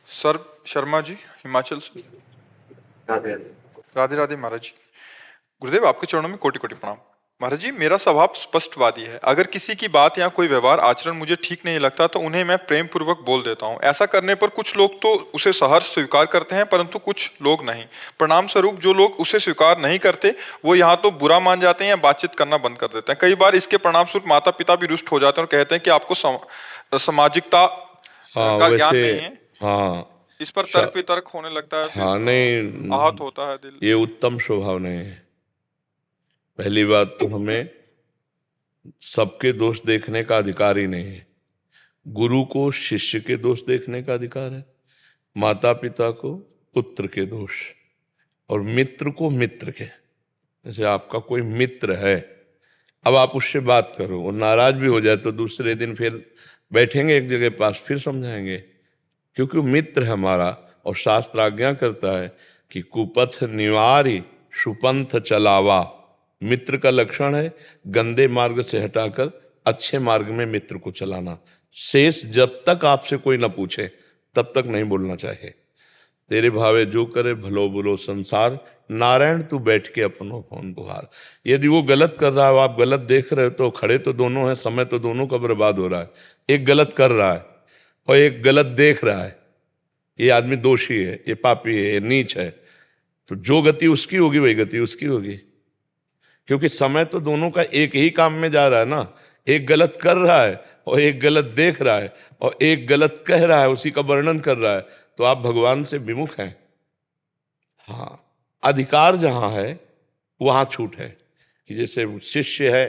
सर शर्मा जी हिमाचल से। राधे राधे महाराज जी। गुरुदेव आपके चरणों में कोटि कोटि प्रणाम। महाराज जी, मेरा स्वभाव स्पष्टवादी है। अगर किसी की बात या कोई व्यवहार आचरण मुझे ठीक नहीं लगता तो उन्हें मैं प्रेम पूर्वक बोल देता हूँ। ऐसा करने पर कुछ लोग तो उसे सहर्ष स्वीकार करते हैं, परंतु कुछ लोग नहीं। परिणाम स्वरूप जो लोग उसे स्वीकार नहीं करते वो यहाँ तो बुरा मान जाते हैं या बातचीत करना बंद कर देते हैं। कई बार इसके परिणाम स्वरूप माता पिता भी रुष्ट हो जाते हैं और कहते हैं कि आपको सामाजिकता हाँ का ज्ञान वैसे नहीं है। हाँ इस पर तर्क वितर्क होने लगता है, फिर हाँ नहीं, आहत होता है दिल। ये उत्तम स्वभाव नहीं है। पहली बात तो हमें सबके दोष देखने का अधिकार ही नहीं है। गुरु को शिष्य के दोष देखने का अधिकार है, माता पिता को पुत्र के दोष, और मित्र को मित्र के। जैसे आपका कोई मित्र है, अब आप उससे बात करो, वो नाराज भी हो जाए तो दूसरे दिन फिर बैठेंगे एक जगह पास, फिर समझाएंगे, क्योंकि वो मित्र है हमारा। और शास्त्र आज्ञा करता है कि कुपथ निवारी सुपंथ चलावा। मित्र का लक्षण है गंदे मार्ग से हटाकर अच्छे मार्ग में मित्र को चलाना। शेष जब तक आपसे कोई ना पूछे तब तक नहीं बोलना चाहिए। तेरे भावे जो करे भलो बुलो संसार, नारायण तू बैठ के अपनो फोन बुहार। यदि वो गलत कर रहा है, आप गलत देख रहे हो, तो खड़े तो दोनों हैं, समय तो दोनों का बर्बाद हो रहा है। एक गलत कर रहा है और एक गलत देख रहा है। ये आदमी दोषी है, ये पापी है, ये नीच है, तो जो गति उसकी होगी वही गति उसकी होगी, क्योंकि समय तो दोनों का एक ही काम में जा रहा है ना। एक गलत कर रहा है और एक गलत देख रहा है और एक गलत कह रहा है, उसी का वर्णन कर रहा है, तो आप भगवान से विमुख हैं। हाँ, अधिकार जहां है वहां छूट है। कि जैसे शिष्य है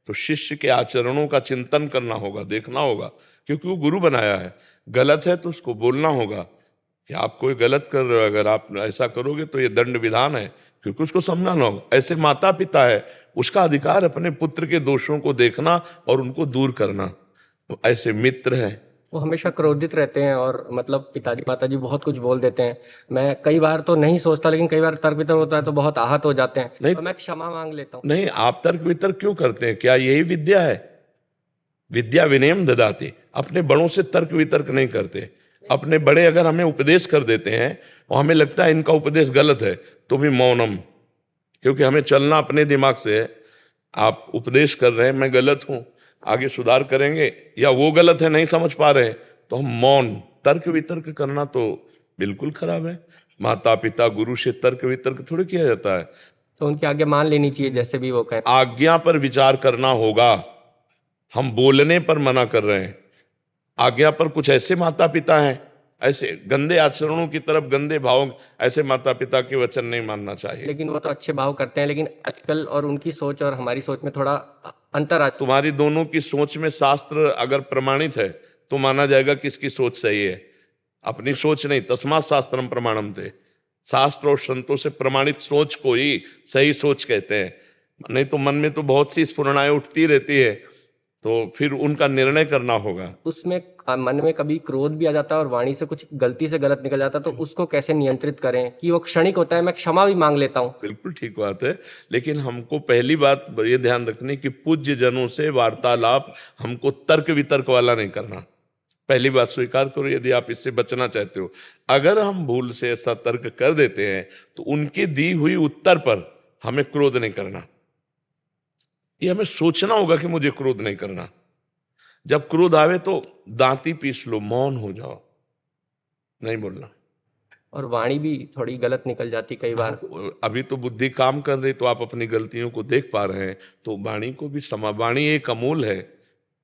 तो शिष्य के आचरणों का चिंतन करना होगा, देखना होगा, क्योंकि वो गुरु बनाया है। गलत है तो उसको बोलना होगा कि आप कोई गलत कर रहे हो, अगर आप ऐसा करोगे तो ये दंड विधान है, क्योंकि उसको समझाना होगा। ऐसे माता पिता है, उसका अधिकार अपने पुत्र के दोषों को देखना और उनको दूर करना। तो ऐसे मित्र है, वो हमेशा क्रोधित रहते हैं और मतलब पिताजी माताजी बहुत कुछ बोल देते हैं। मैं कई बार तो नहीं सोचता, लेकिन कई बार तर्क वितर्क होता है तो बहुत आहत हो जाते हैं, नहीं तो मैं क्षमा मांग लेता हूँ। नहीं, आप तर्क वितर्क क्यों करते हैं? क्या यही विद्या है? विद्या विनयम ददाति। अपने बड़ों से तर्क वितर्क नहीं करते। अपने बड़े अगर हमें उपदेश कर देते हैं और हमें लगता है इनका उपदेश गलत है, तो भी मौनम, क्योंकि हमें चलना अपने दिमाग से है। आप उपदेश कर रहे हैं, मैं गलत हूं, आगे सुधार करेंगे, या वो गलत है नहीं समझ पा रहे हैं, तो हम मौन। तर्क वितर्क करना तो बिल्कुल खराब है। माता पिता गुरु से तर्क वितर्क थोड़ी किया जाता है। तो उनकी आज्ञा मान लेनी चाहिए, जैसे भी वो कहें। आज्ञा पर विचार करना होगा। हम बोलने पर मना कर रहे हैं, आज्ञा पर कुछ ऐसे माता पिता हैं, ऐसे गंदे आचरणों की तरफ, गंदे भावों, ऐसे माता पिता के वचन नहीं मानना चाहिए। लेकिन वो तो अच्छे भाव करते हैं, लेकिन आजकल और उनकी सोच और हमारी सोच में थोड़ा अंतर आ। तुम्हारी दोनों की सोच में शास्त्र अगर प्रमाणित है तो माना जाएगा किसकी सोच सही है। अपनी सोच नहीं, तस्मात् शास्त्रम प्रमाणम थे। शास्त्र और संतों से प्रमाणित सोच को ही सही सोच कहते हैं। नहीं तो मन में तो बहुत सी स्फुरणाएं उठती रहती है, तो फिर उनका निर्णय करना होगा। उसमें मन में कभी क्रोध भी आ जाता है और वाणी से कुछ गलती से गलत निकल जाता है, तो उसको कैसे नियंत्रित करें कि वो क्षणिक होता है। मैं क्षमा भी मांग लेता हूँ। बिल्कुल ठीक बात है, लेकिन हमको पहली बात ये ध्यान रखनी कि पूज्य जनों से वार्तालाप हमको तर्क वितर्क वाला नहीं करना। पहली बात स्वीकार करो, यदि आप इससे बचना चाहते हो। अगर हम भूल से ऐसा तर्क कर देते हैं तो उनकी दी हुई उत्तर पर हमें क्रोध नहीं करना। ये हमें सोचना होगा कि मुझे क्रोध नहीं करना। जब क्रोध आवे तो दांती पीस लो, मौन हो जाओ, नहीं बोलना। और वाणी भी थोड़ी गलत निकल जाती कई बार। अभी तो बुद्धि काम कर रही, तो आप अपनी गलतियों को देख पा रहे हैं, तो वाणी को भी वाणी एक अमूल है।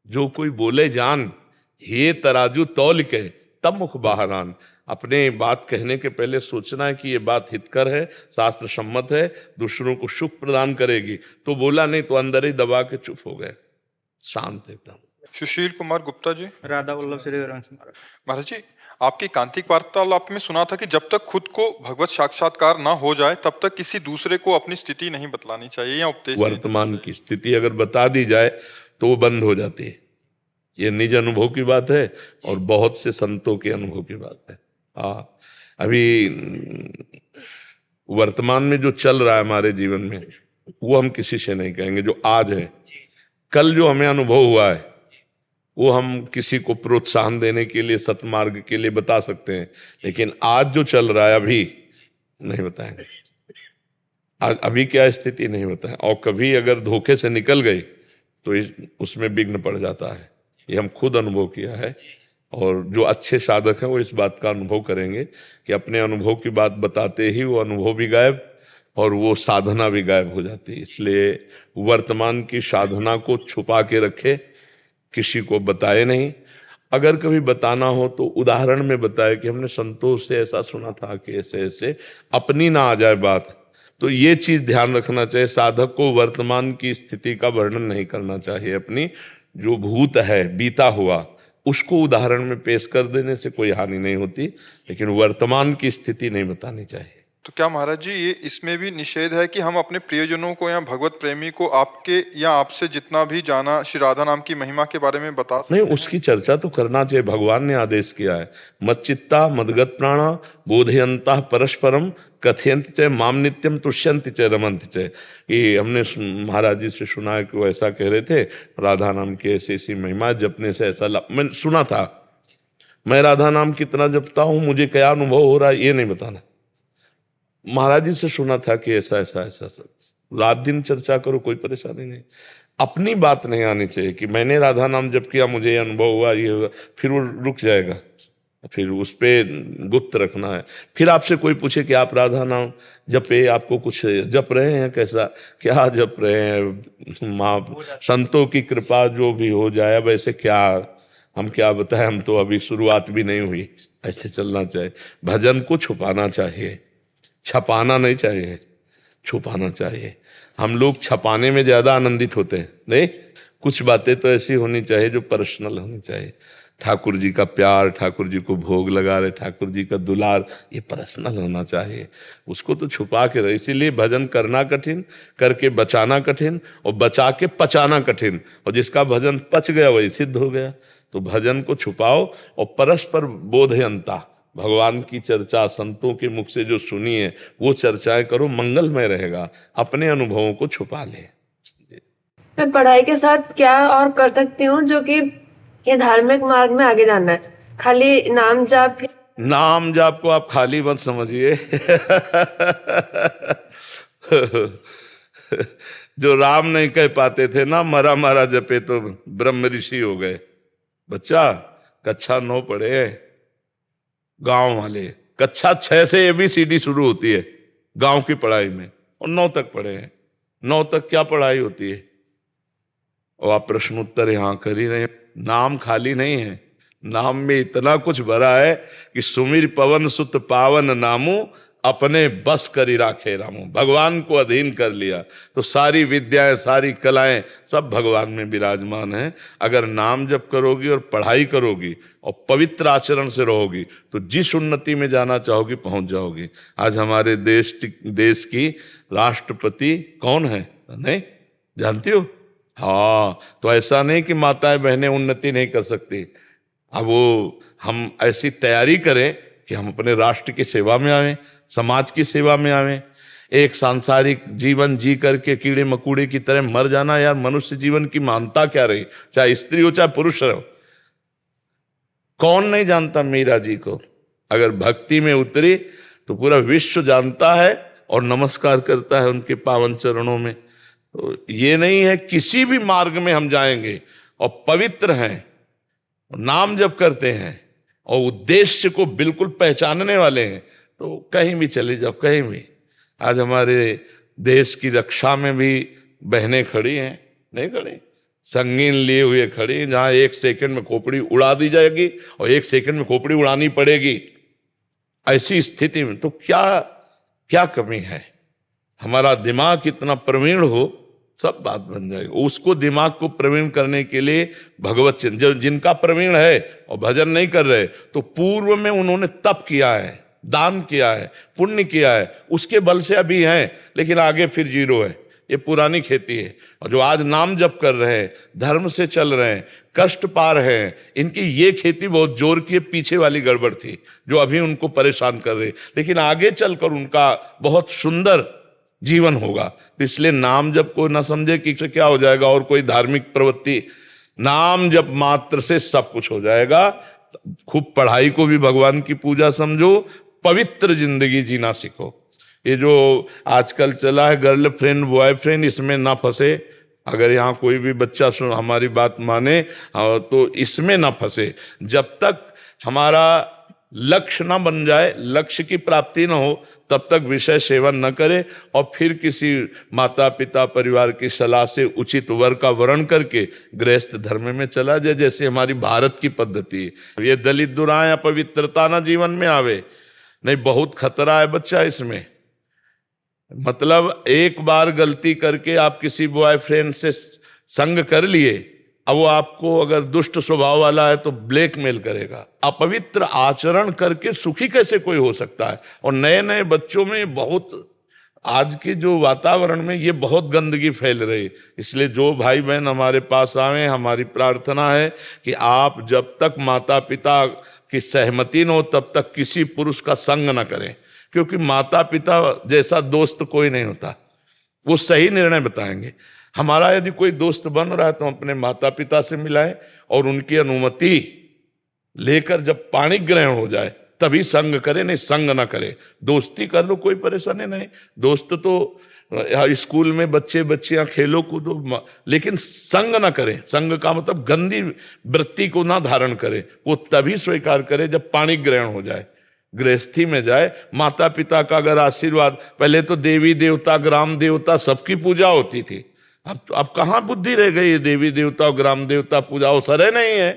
जो कोई बोले जान, हे तराजू तौल के तब मुख बाहर आन। अपने बात कहने के पहले सोचना है कि ये बात हितकर है, शास्त्र सम्मत है, दूसरों को सुख प्रदान करेगी, तो बोला, नहीं तो अंदर ही दबा के चुप हो गए, शांत एकदम। सुशील कुमार गुप्ता जी। राधा वल्लभ श्री हरिवंश महाराज। महाराज जी, आपकी कांतिक वार्तालाप में सुना था कि जब तक खुद को भगवत साक्षात्कार ना हो जाए तब तक किसी दूसरे को अपनी स्थिति नहीं बतलानी चाहिए या उपदेश नहीं वर्तमान की स्थिति अगर बता दी जाए तो वो बंद हो जाती है। ये निज अनुभव की बात है और बहुत से संतों के अनुभव की बात है। हाँ, अभी वर्तमान में जो चल रहा है हमारे जीवन में, वो हम किसी से नहीं कहेंगे। जो आज है, कल जो हमें अनुभव हुआ है, वो हम किसी को प्रोत्साहन देने के लिए, सतमार्ग के लिए बता सकते हैं, लेकिन आज जो चल रहा है अभी नहीं बताएंगे। अभी क्या स्थिति नहीं बताए, और कभी अगर धोखे से निकल गई तो उसमें विघ्न पड़ जाता है। ये हम खुद अनुभव किया है, और जो अच्छे साधक हैं वो इस बात का अनुभव करेंगे कि अपने अनुभव की बात बताते ही वो अनुभव भी गायब और वो साधना भी गायब हो जाती है। इसलिए वर्तमान की साधना को छुपा के रखे, किसी को बताए नहीं। अगर कभी बताना हो तो उदाहरण में बताए कि हमने संतों से ऐसा सुना था कि ऐसे ऐसे, अपनी ना आ जाए बात। तो ये चीज ध्यान रखना चाहिए, साधक को वर्तमान की स्थिति का वर्णन नहीं करना चाहिए। अपनी जो भूत है, बीता हुआ, उसको उदाहरण में पेश कर देने से कोई हानि नहीं होती, लेकिन वर्तमान की स्थिति नहीं बतानी चाहिए। तो क्या महाराज जी ये इसमें भी निषेध है कि हम अपने प्रियजनों को या भगवत प्रेमी को आपके या आपसे जितना भी जाना श्री राधा नाम की महिमा के बारे में बता सकते नहीं, हैं? उसकी चर्चा तो करना चाहिए, भगवान ने आदेश किया है। मच्चित्ता मदगत प्राणा बोधयंता परस्परम कथयंत च माम नित्यम तुष्यंत च रमंत च। ये हमने महाराज जी से सुना है कि वो ऐसा कह रहे थे, राधा नाम की ऐसी ऐसी महिमा जपने से ऐसा लाभ। मैंने सुना था, मैं राधा नाम कितना जपता हूं, मुझे क्या अनुभव हो रहा है ये नहीं बताना। महाराज जी से सुना था कि ऐसा ऐसा ऐसा सब, रात दिन चर्चा करो, कोई परेशानी नहीं। अपनी बात नहीं आनी चाहिए कि मैंने राधा नाम जप किया, मुझे ये अनुभव हुआ, ये हुआ, फिर वो रुक जाएगा। फिर उस पे गुप्त रखना है। फिर आपसे कोई पूछे कि आप राधा नाम जपे, आपको कुछ जप रहे हैं, कैसा क्या जप रहे हैं, माँ संतों की कृपा जो भी हो जाए, अब ऐसे क्या हम क्या बताएं, हम तो अभी शुरुआत भी नहीं हुई। ऐसे चलना चाहिए। भजन को छुपाना चाहिए, छपाना नहीं चाहिए, छुपाना चाहिए। हम लोग छपाने में ज्यादा आनंदित होते हैं। नहीं, कुछ बातें तो ऐसी होनी चाहिए जो पर्सनल होनी चाहिए। ठाकुर जी का प्यार, ठाकुर जी को भोग लगा रहे, ठाकुर जी का दुलार, ये पर्सनल होना चाहिए। उसको तो छुपा के रहे। इसीलिए भजन करना कठिन, करके बचाना कठिन, और बचा के पचाना कठिन। और जिसका भजन पच गया वही सिद्ध हो गया। तो भजन को छुपाओ और परस्पर बोधयंता, भगवान की चर्चा संतों के मुख से जो सुनी है वो चर्चाएं करो, मंगलमय रहेगा। अपने अनुभवों को छुपा ले। मैं पढ़ाई के साथ क्या और कर सकती हूँ जो कि ये धार्मिक मार्ग में आगे जाना है? खाली नाम जाप? नाम जाप को आप खाली मत समझिए। जो राम नहीं कह पाते थे ना, मरा मरा जपे तो ब्रह्म ऋषि हो गए। बच्चा कक्षा 9 पढ़े, गांव वाले कक्षा 6 से ABCD शुरू होती है गांव की पढ़ाई में, और 9 तक पढ़े हैं। 9 तक क्या पढ़ाई होती है? और आप प्रश्न उत्तर यहां कर ही रहे। नाम खाली नहीं है, नाम में इतना कुछ भरा है कि सुमिर पवन सुत पावन नामू, अपने बस करी राखे रामू। भगवान को अधीन कर लिया तो सारी विद्याएं, सारी कलाएं सब भगवान में विराजमान हैं। अगर नाम जप करोगी और पढ़ाई करोगी और पवित्र आचरण से रहोगी तो जिस उन्नति में जाना चाहोगी पहुंच जाओगी। आज हमारे देश की राष्ट्रपति कौन है, नहीं जानती हो? हाँ, तो ऐसा नहीं कि माताएं बहनें उन्नति नहीं कर सकती। अब वो हम ऐसी तैयारी करें कि हम अपने राष्ट्र की सेवा में आवें, समाज की सेवा में आवें। एक सांसारिक जीवन जी करके कीड़े मकोड़े की तरह मर जाना, यार मनुष्य जीवन की मानता क्या रही? चाहे स्त्री हो चाहे पुरुष हो। कौन नहीं जानता मीरा जी को? अगर भक्ति में उतरी तो पूरा विश्व जानता है और नमस्कार करता है उनके पावन चरणों में। तो ये नहीं है, किसी भी मार्ग में हम जाएंगे और पवित्र हैं, नाम जप करते हैं और उद्देश्य को बिल्कुल पहचानने वाले हैं, तो कहीं भी चले जाओ, कहीं भी। आज हमारे देश की रक्षा में भी बहनें खड़ी हैं, नहीं खड़ी? संगीन लिए हुए खड़ी, जहां 1 सेकंड में खोपड़ी उड़ा दी जाएगी और 1 सेकंड में खोपड़ी उड़ानी पड़ेगी। ऐसी स्थिति में तो क्या क्या कमी है? हमारा दिमाग कितना प्रवीण हो, सब बात बन जाएगी। उसको दिमाग को प्रवीण करने के लिए भगवत चिंतन, जिनका प्रवीण है और भजन नहीं कर रहे, तो पूर्व में उन्होंने तप किया है, दान किया है, पुण्य किया है, उसके बल से अभी हैं, लेकिन आगे फिर जीरो है। ये पुरानी खेती है। और जो आज नाम जप कर रहे हैं, धर्म से चल रहे हैं, कष्ट पा रहे हैं, इनकी ये खेती बहुत जोर की पीछे वाली गड़बड़ थी जो अभी उनको परेशान कर रही, लेकिन आगे चलकर उनका बहुत सुंदर जीवन होगा। तो इसलिए नाम जप को ना समझे कि क्या हो जाएगा और कोई धार्मिक प्रवृत्ति। नाम जप मात्र से सब कुछ हो जाएगा। खूब पढ़ाई को भी भगवान की पूजा समझो, पवित्र जिंदगी जीना सीखो। ये जो आजकल चला है गर्लफ्रेंड बॉयफ्रेंड, इसमें ना फंसे। अगर यहाँ कोई भी बच्चा हमारी बात माने तो इसमें ना फंसे। जब तक हमारा लक्ष्य ना बन जाए, लक्ष्य की प्राप्ति ना हो, तब तक विषय सेवन न करे और फिर किसी माता पिता परिवार की सलाह से उचित वर का वर्ण करके गृहस्थ धर्म में चला जाए, जैसे हमारी भारत की पद्धति है। ये दलित दुराएं अपवित्रता ना जीवन में आवे, नहीं बहुत खतरा है बच्चा इसमें। मतलब एक बार गलती करके आप किसी बॉयफ्रेंड से संग कर लिए, अब वो आपको अगर दुष्ट स्वभाव वाला है तो ब्लैकमेल करेगा। अपवित्र आचरण करके सुखी कैसे कोई हो सकता है? और नए नए बच्चों में बहुत, आज के जो वातावरण में ये बहुत गंदगी फैल रही। इसलिए जो भाई बहन हमारे पास आए, हमारी प्रार्थना है कि आप जब तक माता पिता की सहमति न हो तब तक किसी पुरुष का संग न करें, क्योंकि माता पिता जैसा दोस्त कोई नहीं होता, वो सही निर्णय बताएंगे। हमारा यदि कोई दोस्त बन रहा है तो हम अपने माता पिता से मिलाएं और उनकी अनुमति लेकर जब पाणी ग्रहण हो जाए तभी संग करें, नहीं संग ना करें। दोस्ती कर लो, कोई परेशानी नहीं। दोस्त तो स्कूल में बच्चे बच्चियां खेलो कूदो, लेकिन संग ना करें। संग का मतलब गंदी वृत्ति को ना धारण करें, वो तभी स्वीकार करें जब पाणी ग्रहण हो जाए, गृहस्थी में जाए। माता पिता का अगर आशीर्वाद, पहले तो देवी देवता ग्राम देवता सबकी पूजा होती थी, अब कहाँ बुद्धि रह गई? देवी देवता और ग्राम देवता पूजा अवसर नहीं है।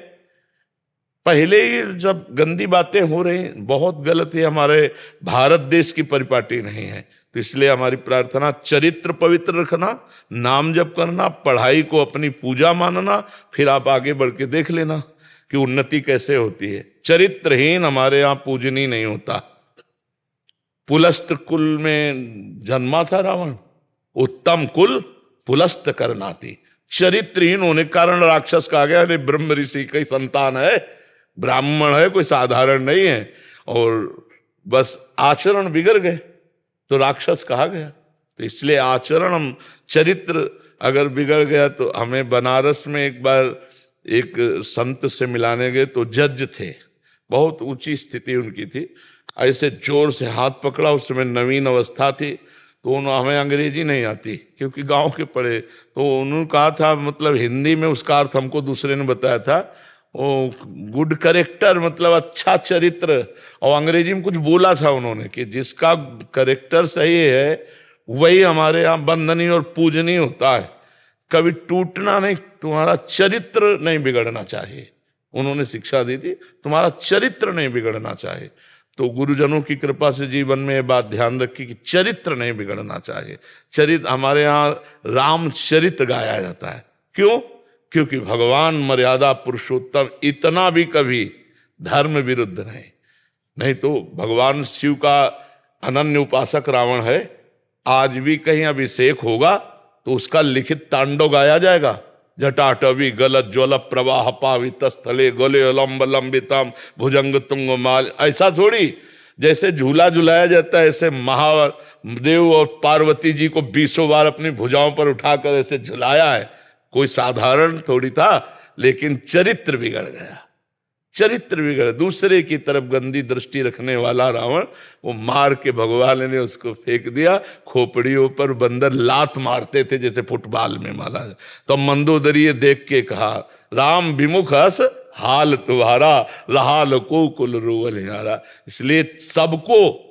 पहले ही जब गंदी बातें हो रही, बहुत गलत है। हमारे भारत देश की परिपाटी नहीं है। तो इसलिए हमारी प्रार्थना, चरित्र पवित्र रखना, नाम जप करना, पढ़ाई को अपनी पूजा मानना, फिर आप आगे बढ़ के देख लेना कि उन्नति कैसे होती है। चरित्रहीन हमारे यहाँ पूजनीय नहीं होता। पुलस्त कुल में जन्मा था रावण, उत्तम कुल पुलस्त करनाती। चरित्रहीन होने के कारण राक्षस कहा गया। अरे ब्रह्म ऋषि की संतान है, ब्राह्मण है, कोई साधारण नहीं है, और बस आचरण बिगड़ गए तो राक्षस कहा गया। तो इसलिए आचरण, हम चरित्र अगर बिगड़ गया तो हमें बनारस में एक बार एक संत से मिलाने गए तो जज थे, बहुत ऊंची स्थिति उनकी थी। ऐसे जोर से हाथ पकड़ा, उस समय नवीन अवस्था थी, तो हमें अंग्रेजी नहीं आती क्योंकि गांव के पढ़े, तो उन्होंने कहा था, मतलब हिंदी में उसका अर्थ हमको दूसरे ने बताया था, वो गुड करेक्टर मतलब अच्छा चरित्र, और अंग्रेजी में कुछ बोला था उन्होंने कि जिसका करेक्टर सही है वही हमारे यहाँ वंदनीय और पूजनीय होता है, कभी टूटना नहीं, तुम्हारा चरित्र नहीं बिगड़ना चाहिए। उन्होंने शिक्षा दी थी, तुम्हारा चरित्र नहीं बिगड़ना चाहिए। तो गुरुजनों की कृपा से जीवन में ये बात ध्यान रखी कि चरित्र नहीं बिगड़ना चाहिए। चरित्र, हमारे यहाँ रामचरित गाया जाता है। क्यों? क्योंकि भगवान मर्यादा पुरुषोत्तम, इतना भी कभी धर्म विरुद्ध नहीं तो भगवान शिव का अनन्य उपासक रावण है। आज भी कहीं अभिषेक होगा तो उसका लिखित तांडव गाया जाएगा। जटाटवी गलत ज्वल प्रवाह पावित स्थले गोले लंब लंबितम भुजंग तुंग माल। ऐसा थोड़ी जैसे झूला झुलाया जाता है, ऐसे महादेव और पार्वती जी को 20 बार अपनी भुजाओं पर उठाकर ऐसे झुलाया है। कोई साधारण थोड़ी था, लेकिन चरित्र बिगड़ गया, चरित्र बिगड़। दूसरे की तरफ गंदी दृष्टि रखने वाला रावण, वो मार के भगवान ने उसको फेंक दिया। खोपड़ियों पर बंदर लात मारते थे जैसे फुटबॉल में मारा। तो मंदोदरी देख के कहा, राम विमुख हस हाल तुम्हारा, रहाल को कुल रोवल यारा। इसलिए सबको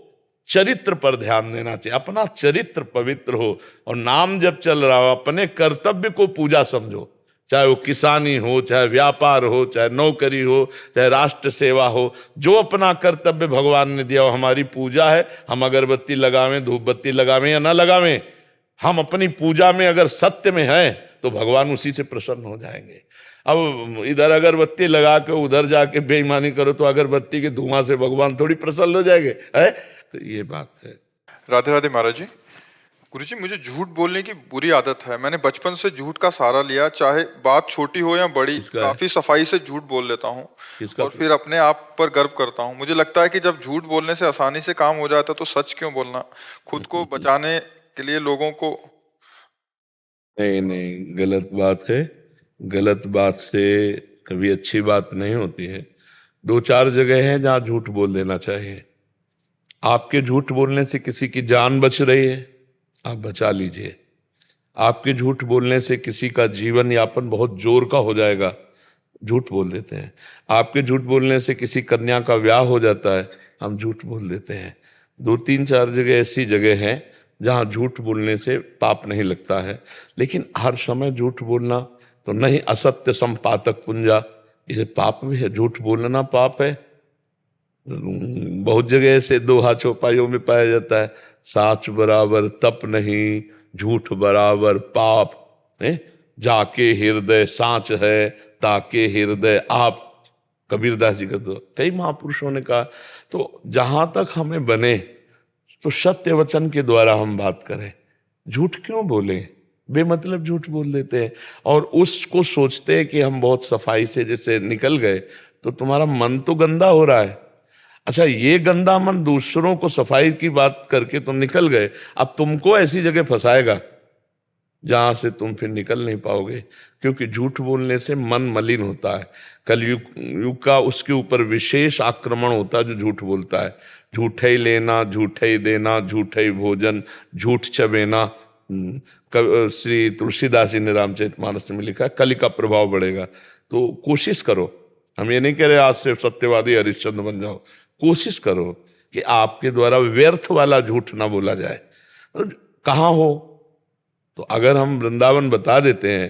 चरित्र पर ध्यान देना चाहिए, अपना चरित्र पवित्र हो। और नाम जब चल रहा हो, अपने कर्तव्य को पूजा समझो, चाहे वो किसानी हो, चाहे व्यापार हो, चाहे नौकरी हो, चाहे राष्ट्र सेवा हो। जो अपना कर्तव्य भगवान ने दिया वो हमारी पूजा है। हम अगरबत्ती लगावें, धूप बत्ती लगावें या ना लगावें, हम अपनी पूजा में अगर सत्य में हैं तो भगवान उसी से प्रसन्न हो जाएंगे। अब इधर अगरबत्ती लगा के उधर जाके बेईमानी करो तो अगरबत्ती के धुआं से भगवान थोड़ी प्रसन्न हो जाएंगे, है? तो ये बात है। राधे राधे महाराज जी। गुरुजी, मुझे झूठ बोलने की बुरी आदत है। मैंने बचपन से झूठ का सहारा लिया, चाहे बात छोटी हो या बड़ी, काफी सफाई से झूठ बोल लेता हूँ और फिर अपने आप पर गर्व करता हूँ। मुझे लगता है कि जब झूठ बोलने से आसानी से काम हो जाता तो सच क्यों बोलना? खुद को बचाने के लिए लोगों को। नहीं, गलत बात है। गलत बात से कभी अच्छी बात नहीं होती है। 2-4 जगह हैं जहाँ झूठ बोल देना चाहिए। आपके झूठ बोलने से किसी की जान बच रही है, आप बचा लीजिए। आपके झूठ बोलने से किसी का जीवन यापन बहुत जोर का हो जाएगा, झूठ बोल देते हैं। आपके झूठ बोलने से किसी कन्या का ब्याह हो जाता है, हम झूठ बोल देते हैं। 2-3-4 जगह ऐसी जगह हैं जहां झूठ बोलने से पाप नहीं लगता है। लेकिन हर समय झूठ बोलना तो नहीं, असत्य संपातक पुंजा, ये पाप भी है, झूठ बोलना पाप है। बहुत जगह ऐसे दोहा चौपाइयों में पाया जाता है, साच बराबर तप नहीं, झूठ बराबर पाप है, जाके हृदय साच है, ताके हृदय आप, कबीरदास जी का तो कई महापुरुषों ने कहा। तो जहां तक हमें बने तो सत्य वचन के द्वारा हम बात करें, झूठ क्यों बोलें, बेमतलब झूठ बोल देते हैं और उसको सोचते हैं कि हम बहुत सफाई से जैसे निकल गए। तो तुम्हारा मन तो गंदा हो रहा है। अच्छा, ये गंदा मन दूसरों को सफाई की बात करके तुम निकल गए, अब तुमको ऐसी जगह फंसाएगा जहां से तुम फिर निकल नहीं पाओगे, क्योंकि झूठ बोलने से मन मलिन होता है। कलयुग का उसके ऊपर विशेष आक्रमण होता है जो झूठ बोलता है। झूठे ही लेना, झूठे ही देना, झूठे ही भोजन, झूठ चबेना। श्री तुलसीदास जी ने रामचरितमानस में लिखा है, कलि का प्रभाव बढ़ेगा। तो कोशिश करो, हम ये नहीं कह रहे आज से सत्यवादी हरिश्चंद्र बन जाओ, कोशिश करो कि आपके द्वारा व्यर्थ वाला झूठ ना बोला जाए। कहाँ हो तो अगर हम वृंदावन बता देते हैं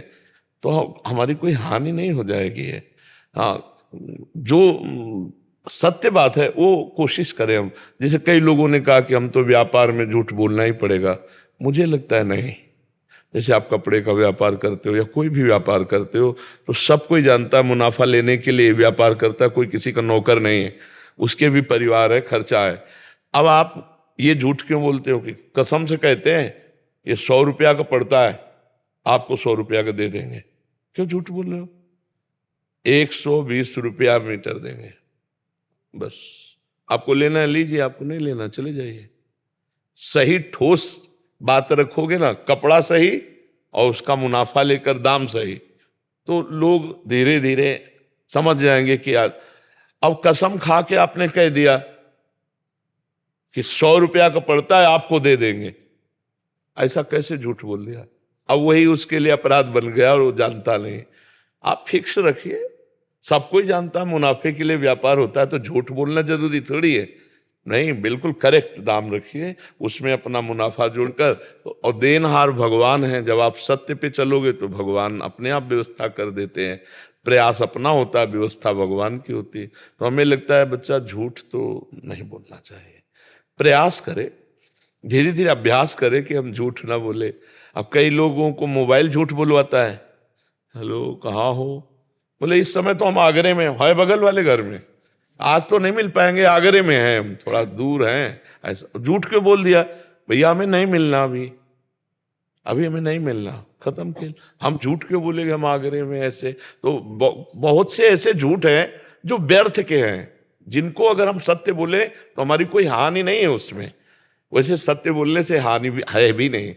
तो हमारी कोई हानि नहीं हो जाएगी है। हाँ, जो सत्य बात है वो कोशिश करें हम। जैसे कई लोगों ने कहा कि हम तो व्यापार में झूठ बोलना ही पड़ेगा, मुझे लगता है नहीं। जैसे आप कपड़े का व्यापार करते हो या कोई भी व्यापार करते हो तो सब कोई जानता है मुनाफा लेने के लिए व्यापार करता है, कोई किसी का नौकर नहीं है, उसके भी परिवार है, खर्चा है। अब आप ये झूठ क्यों बोलते हो कि कसम से कहते हैं ये 100 रुपया का पड़ता है, आपको 100 रुपया का दे देंगे, क्यों झूठ बोल रहे हो? 120 रुपया मीटर देंगे, बस आपको लेना है लीजिए, आपको नहीं लेना चले जाइए। सही ठोस बात रखोगे ना, कपड़ा सही और उसका मुनाफा लेकर दाम सही, तो लोग धीरे धीरे समझ जाएंगे कि यार, अब कसम खा के आपने कह दिया कि 100 रुपया का पड़ता है आपको दे देंगे, ऐसा कैसे झूठ बोल दिया? अब वही उसके लिए अपराध बन गया और वो जानता नहीं। आप फिक्स रखिए, सब कोई जानता है मुनाफे के लिए व्यापार होता है, तो झूठ बोलना जरूरी थोड़ी है। नहीं, बिल्कुल करेक्ट दाम रखिए, उसमें अपना मुनाफा जोड़कर। और देनहार भगवान है, जब आप सत्य पे चलोगे तो भगवान अपने आप व्यवस्था कर देते हैं। प्रयास अपना होता है, व्यवस्था भगवान की होती है। तो हमें लगता है बच्चा झूठ तो नहीं बोलना चाहिए, प्रयास करे, धीरे धीरे अभ्यास करे कि हम झूठ ना बोले। अब कई लोगों को मोबाइल झूठ बुलवाता है, हेलो कहाँ हो, बोले इस समय तो हम आगरे में है, बगल वाले घर में, आज तो नहीं मिल पाएंगे, आगरे में हैं हम, थोड़ा दूर हैं। ऐसा झूठ क्यों बोल दिया? भैया हमें नहीं मिलना, अभी हमें नहीं मिलना, खत्म खेल। हम झूठ क्यों बोलेंगे हम आगरे में? ऐसे तो बहुत से ऐसे झूठ हैं जो व्यर्थ के हैं, जिनको अगर हम सत्य बोले तो हमारी कोई हानि नहीं है उसमें। वैसे सत्य बोलने से हानि भी है भी नहीं।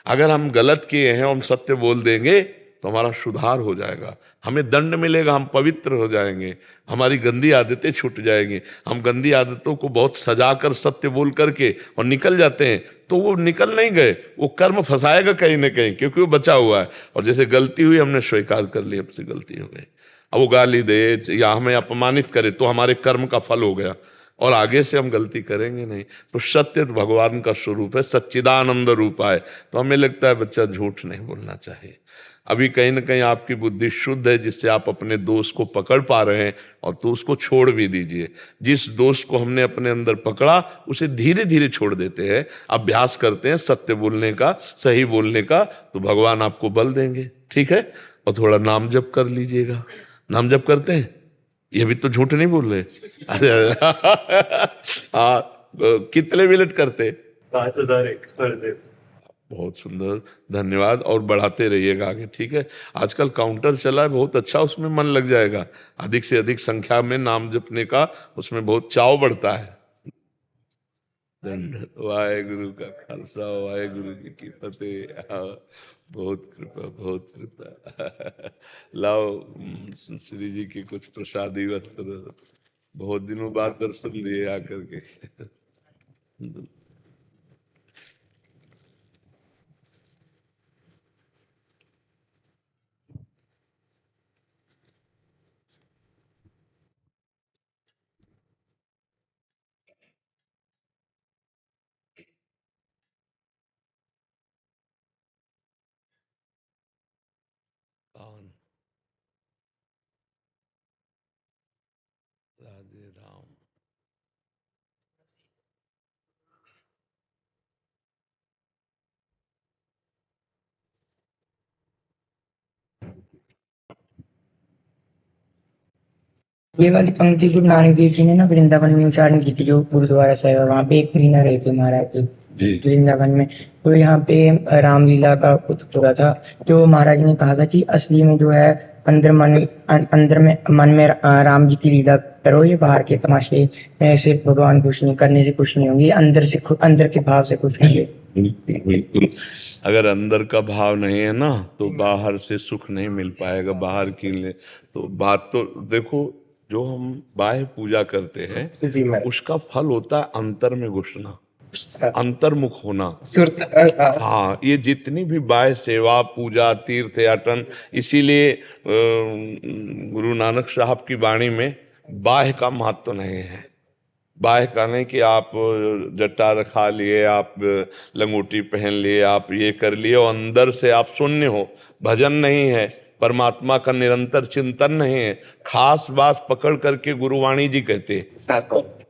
अगर हम गलत किए हैं, हम सत्य बोल देंगे तो हमारा सुधार हो जाएगा, हमें दंड मिलेगा, हम पवित्र हो जाएंगे, हमारी गंदी आदतें छूट जाएंगी। हम गंदी आदतों को बहुत सजा कर सत्य बोल करके और निकल जाते हैं, तो वो निकल नहीं गए, वो कर्म फंसाएगा कहीं ना कहीं, क्योंकि वो बचा हुआ है। और जैसे गलती हुई, हमने स्वीकार कर ली, हमसे गलती हो गई, अब वो गाली दे या हमें अपमानित करे तो हमारे कर्म का फल हो गया, और आगे से हम गलती करेंगे नहीं। तो सत्य तो भगवान का स्वरूप है, सच्चिदानंद रूप है। तो हमें लगता है बच्चा झूठ नहीं बोलना चाहिए। अभी कहीं ना कहीं आपकी बुद्धि शुद्ध है, जिससे आप अपने दोष को पकड़ पा रहे हैं, और तो उसको छोड़ भी दीजिए। जिस दोष को हमने अपने अंदर पकड़ा उसे धीरे धीरे छोड़ देते हैं, अभ्यास करते हैं सत्य बोलने का, सही बोलने का, तो भगवान आपको बल देंगे। ठीक है, और थोड़ा नाम जप कर लीजिएगा। नाम जप करते हैं, ये भी तो झूठ नहीं बोल रहे। हाँ, कितने मिनट करते? 5001 कर दे। बहुत सुंदर, धन्यवाद, और बढ़ाते रहिएगा आगे। ठीक है, आजकल काउंटर चला है बहुत अच्छा, उसमें मन लग जाएगा। अधिक से अधिक संख्या में नाम जपने का उसमें बहुत चाव बढ़ता है। वाहेगुरु का खालसा, वाहेगुरु जी की फतेह। बहुत कृपा, बहुत कृपा। लाओ श्री जी की कुछ प्रसादी वस्त्र, बहुत दिनों बाद दर्शन दिए आकर के। कौन? राधे राम। ये वाली पंक्ति गुरु नानक देव जी ने ना वृंदावन में उच्चारण की थी, जो गुरुद्वारा साहिब है, वहाँ पे 1 महीना रहे थे महाराज जी वृंदावन में। तो यहाँ पे रामलीला का कुछ पूरा था, जो महाराज ने कहा था कि असली में जो है अंदर मन में राम जी की लीला करो, ये बाहर के तमाशे से भगवान खुश नहीं, करने से खुश नहीं होंगे, अंदर के भाव से खुश होंगे। बिल्कुल। अगर अंदर का भाव नहीं है ना तो बाहर से सुख नहीं मिल पाएगा। बाहर की लिए तो बात तो देखो, जो हम बाह्य पूजा करते हैं उसका फल होता है अंतर में घुसना, अंतर्मुख होना। हाँ, ये जितनी भी बाह्य सेवा, पूजा, तीर्थ याटन, इसीलिए गुरु नानक साहब की वाणी में बाह्य का महत्व नहीं है। बाह्य का नहीं कि आप जट्टा रखा लिए, आप लंगोटी पहन लिए, आप ये कर लिए और अंदर से आप शून्य हो, भजन नहीं है, परमात्मा का निरंतर चिंतन नहीं है। खास बात पकड़ करके गुरुवाणी जी कहते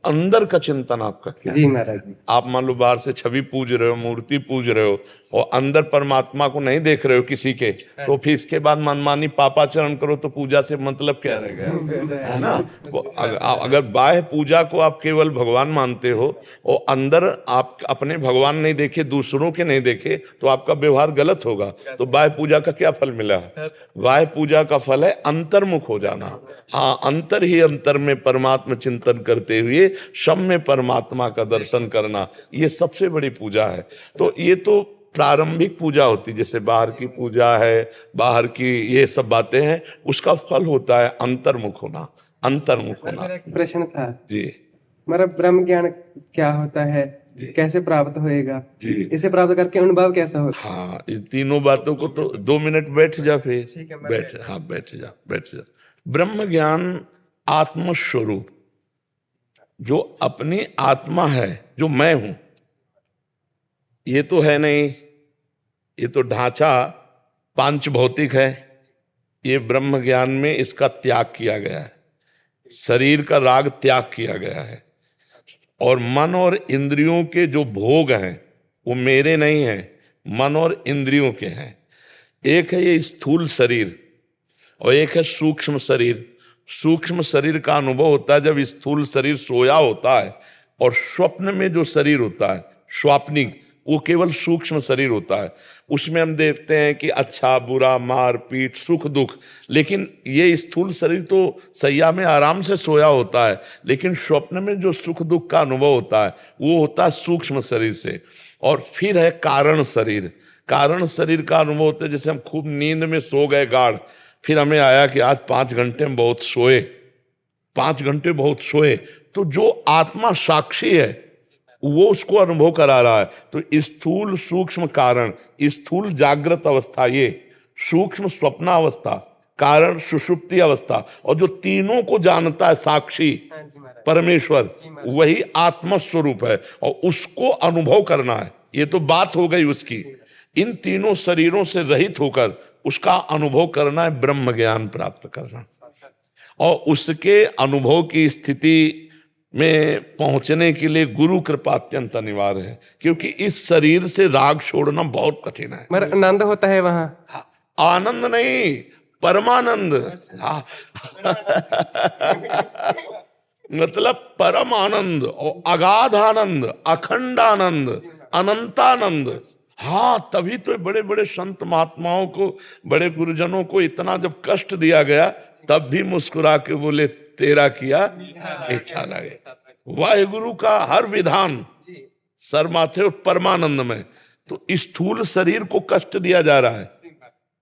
अंदर का चिंतन आपका क्या जी महाराज। आप मान लो बाहर से छवि पूज रहे हो, मूर्ति पूज रहे हो और अंदर परमात्मा को नहीं देख रहे हो किसी के, तो फिर इसके बाद मनमानी पापाचरण करो तो पूजा से मतलब क्या रह गया, है ना। अगर बाह्य पूजा को आप केवल भगवान मानते हो और अंदर आप अपने भगवान नहीं देखे, दूसरों के नहीं देखे, तो आपका व्यवहार गलत होगा। तो बाह्य पूजा का क्या फल मिला है? बाह्य पूजा का फल है अंतर्मुख हो जाना। हाँ, अंतर ही अंतर में परमात्मा चिंतन करते हुए शम में परमात्मा का दर्शन करना, ये सबसे बड़ी पूजा है। तो ये तो प्रारंभिक पूजा होती, जैसे बाहर की पूजा है, बाहर की ये सब बातें हैं, उसका फल होता है अंतर्मुख होना, अंतर्मुख होना। मेरा एक प्रश्न था जी, मेरा ब्रह्म ज्ञान क्या होता है, कैसे प्राप्त होएगा जी, इसे प्राप्त करके अनुभव कैसा होता है? हाँ, इस तीनों बातों को तो 2 मिनट बैठ जा, फिर बैठ, हाँ बैठ जा। ब्रह्म ज्ञान आत्मस्वरूप, जो अपनी आत्मा है, जो मैं हूं, ये तो है नहीं, ये तो ढांचा पांच भौतिक है। ये ब्रह्म ज्ञान में इसका त्याग किया गया है, शरीर का राग त्याग किया गया है, और मन और इंद्रियों के जो भोग हैं वो मेरे नहीं हैं, मन और इंद्रियों के हैं। एक है ये स्थूल शरीर और एक है सूक्ष्म शरीर। सूक्ष्म शरीर का अनुभव होता है जब स्थूल शरीर सोया होता है, और स्वप्न में जो शरीर होता है स्वाप्निक, वो केवल सूक्ष्म शरीर होता है। उसमें हम देखते हैं कि अच्छा बुरा, मार पीट, सुख दुख, लेकिन ये स्थूल शरीर तो सैया में आराम से सोया होता है, लेकिन स्वप्न में जो सुख दुख का अनुभव होता है वो होता है सूक्ष्म शरीर से। और फिर है कारण शरीर। कारण शरीर का अनुभव होता है जैसे हम खूब नींद में सो गए गाढ़, फिर हमें आया कि आज 5 घंटे में बहुत सोए, 5 घंटे बहुत सोए, तो जो आत्मा साक्षी है वो उसको अनुभव करा रहा है। तो स्थूल सूक्ष्म कारण, स्थूल जागृत अवस्था ये, सूक्ष्म स्वप्नावस्था, कारण सुषुप्ति अवस्था, और जो तीनों को जानता है साक्षी परमेश्वर, वही आत्म स्वरूप है, और उसको अनुभव करना है। ये तो बात हो गई उसकी। इन तीनों शरीरों से रहित होकर उसका अनुभव करना है, ब्रह्म ज्ञान प्राप्त करना, और उसके अनुभव की स्थिति में पहुंचने के लिए गुरु कृपा अत्यंत अनिवार्य है, क्योंकि इस शरीर से राग छोड़ना बहुत कठिन है। मगर आनंद होता है वहां? आनंद नहीं, परमानंद। हाँ। मतलब परम आनंद और अगाध आनंद, अखंड आनंद, अनंतानंद। हाँ, तभी तो बड़े बड़े संत महात्माओं को, बड़े गुरुजनों को इतना जब कष्ट दिया गया, तब भी मुस्कुरा के बोले तेरा किया मीठा लगे। वाहिगुरु का हर विधान सर माथे और परमानंद में। तो स्थूल शरीर को कष्ट दिया जा रहा है,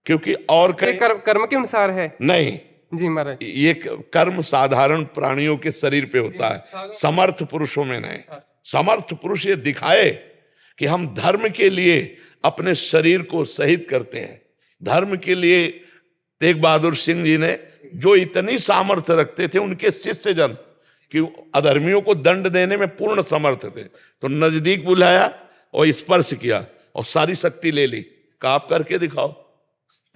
क्योंकि और कर्म के अनुसार है नहीं जी महाराज। ये कर्म साधारण प्राणियों के शरीर पे होता है, समर्थ पुरुषों में नहीं। समर्थ पुरुष ये दिखाए कि हम धर्म के लिए अपने शरीर को शहीद करते हैं। धर्म के लिए तेग बहादुर सिंह जी ने जो इतनी सामर्थ्य रखते थे, उनके शिष्य जन कि अधर्मियों को दंड देने में पूर्ण समर्थ थे, तो नजदीक बुलाया और स्पर्श किया और सारी शक्ति ले ली, कहा आप करके दिखाओ।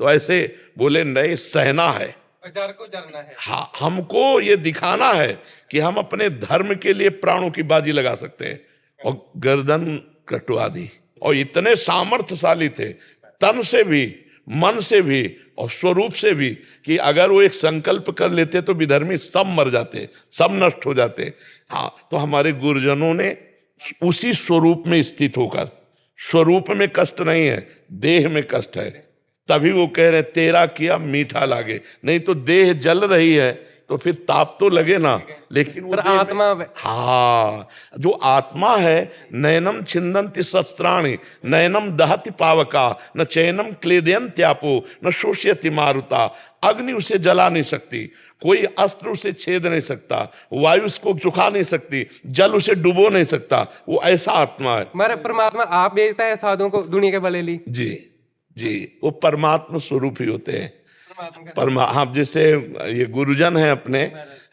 तो ऐसे बोले नहीं, सहना है, जार को जरना है। हाँ, हमको ये दिखाना है कि हम अपने धर्म के लिए प्राणों की बाजी लगा सकते हैं। और गर्दन कटवा दी, और इतने सामर्थ्यशाली थे तन से भी, मन से भी और स्वरूप से भी, कि अगर वो एक संकल्प कर लेते तो विधर्मी सब मर जाते, सब नष्ट हो जाते। हाँ, तो हमारे गुरुजनों ने उसी स्वरूप में स्थित होकर, स्वरूप में कष्ट नहीं है, देह में कष्ट है, तभी वो कह रहे तेरा किया मीठा लागे। नहीं तो देह जल रही है तो फिर ताप तो लगे ना, लेकिन वो आत्मा, हाँ, जो आत्मा है, नयनम छिंदन्ति शस्त्राणि नयनम दहति पावका न चैनम क्लेदयन्त्यापो न शोष्यति मारुता। अग्नि उसे जला नहीं सकती, कोई अस्त्र उसे छेद नहीं सकता, वायु उसको सुखा नहीं सकती, जल उसे डुबो नहीं सकता। वो ऐसा आत्मा है। हमारे परमात्मा आप भेजता है साधुओं को दुनिया के भले ली। जी जी, वो परमात्मा स्वरूप ही होते हैं। हाँ, जैसे ये गुरुजन है अपने,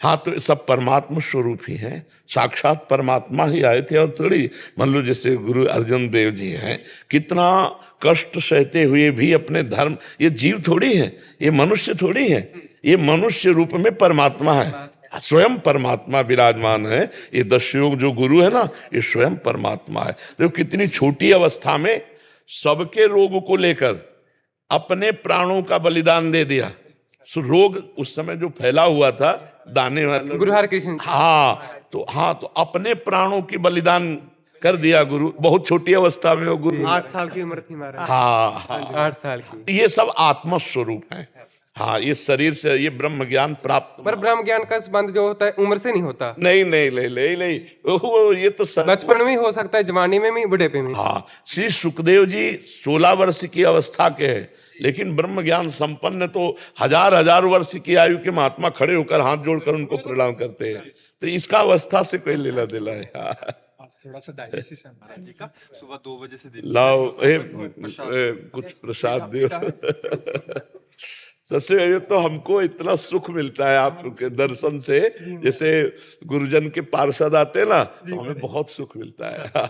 हाँ, तो सब परमात्मा स्वरूप ही हैं, साक्षात परमात्मा ही आए थे। और थोड़ी मान लो जैसे गुरु अर्जन देव जी हैं, कितना कष्ट सहते हुए भी अपने धर्म, ये जीव थोड़ी है, ये मनुष्य थोड़ी है, ये मनुष्य रूप में परमात्मा है, स्वयं परमात्मा विराजमान है। ये दशयोग जो गुरु है ना, ये स्वयं परमात्मा है। देखो कितनी छोटी अवस्था में सबके रोग को लेकर अपने प्राणों का बलिदान दे दिया। रोग उस समय जो फैला हुआ था, दाने वाला गुरु हरकृष्ण, हाँ, तो अपने प्राणों की बलिदान कर दिया गुरु। बहुत छोटी अवस्था में वो गुरु, 8 साल की उम्र थी महाराज। हाँ, 8 साल की। ये सब आत्म स्वरूप है। हाँ, ये शरीर से ये ब्रह्म ज्ञान प्राप्त, पर ब्रह्म ज्ञान का संबंध जो होता है उम्र से नहीं होता। नहीं नहीं नहीं नहीं नहीं, वो ये तो बचपन में हो सकता है, जवानी में भी, बुढ़ेपे में। हाँ, श्री सुखदेव जी 16 वर्ष की अवस्था के हैं, लेकिन ब्रह्म ज्ञान संपन्न तो हजार हजार वर्ष की आयु के महात्मा खड़े होकर हाथ जोड़कर उनको प्रणाम करते हैं। तो इसका अवस्था से कोई लेना देना है। थोड़ा सा डायलिसिस है महाराज जी का, सुबह 2 बजे से लाओ कुछ प्रसाद दो। सबसे पहले तो हमको इतना सुख मिलता है आपके दर्शन से, जैसे गुरुजन के पार्षद आते हैं ना, तो हमें बहुत सुख मिलता है।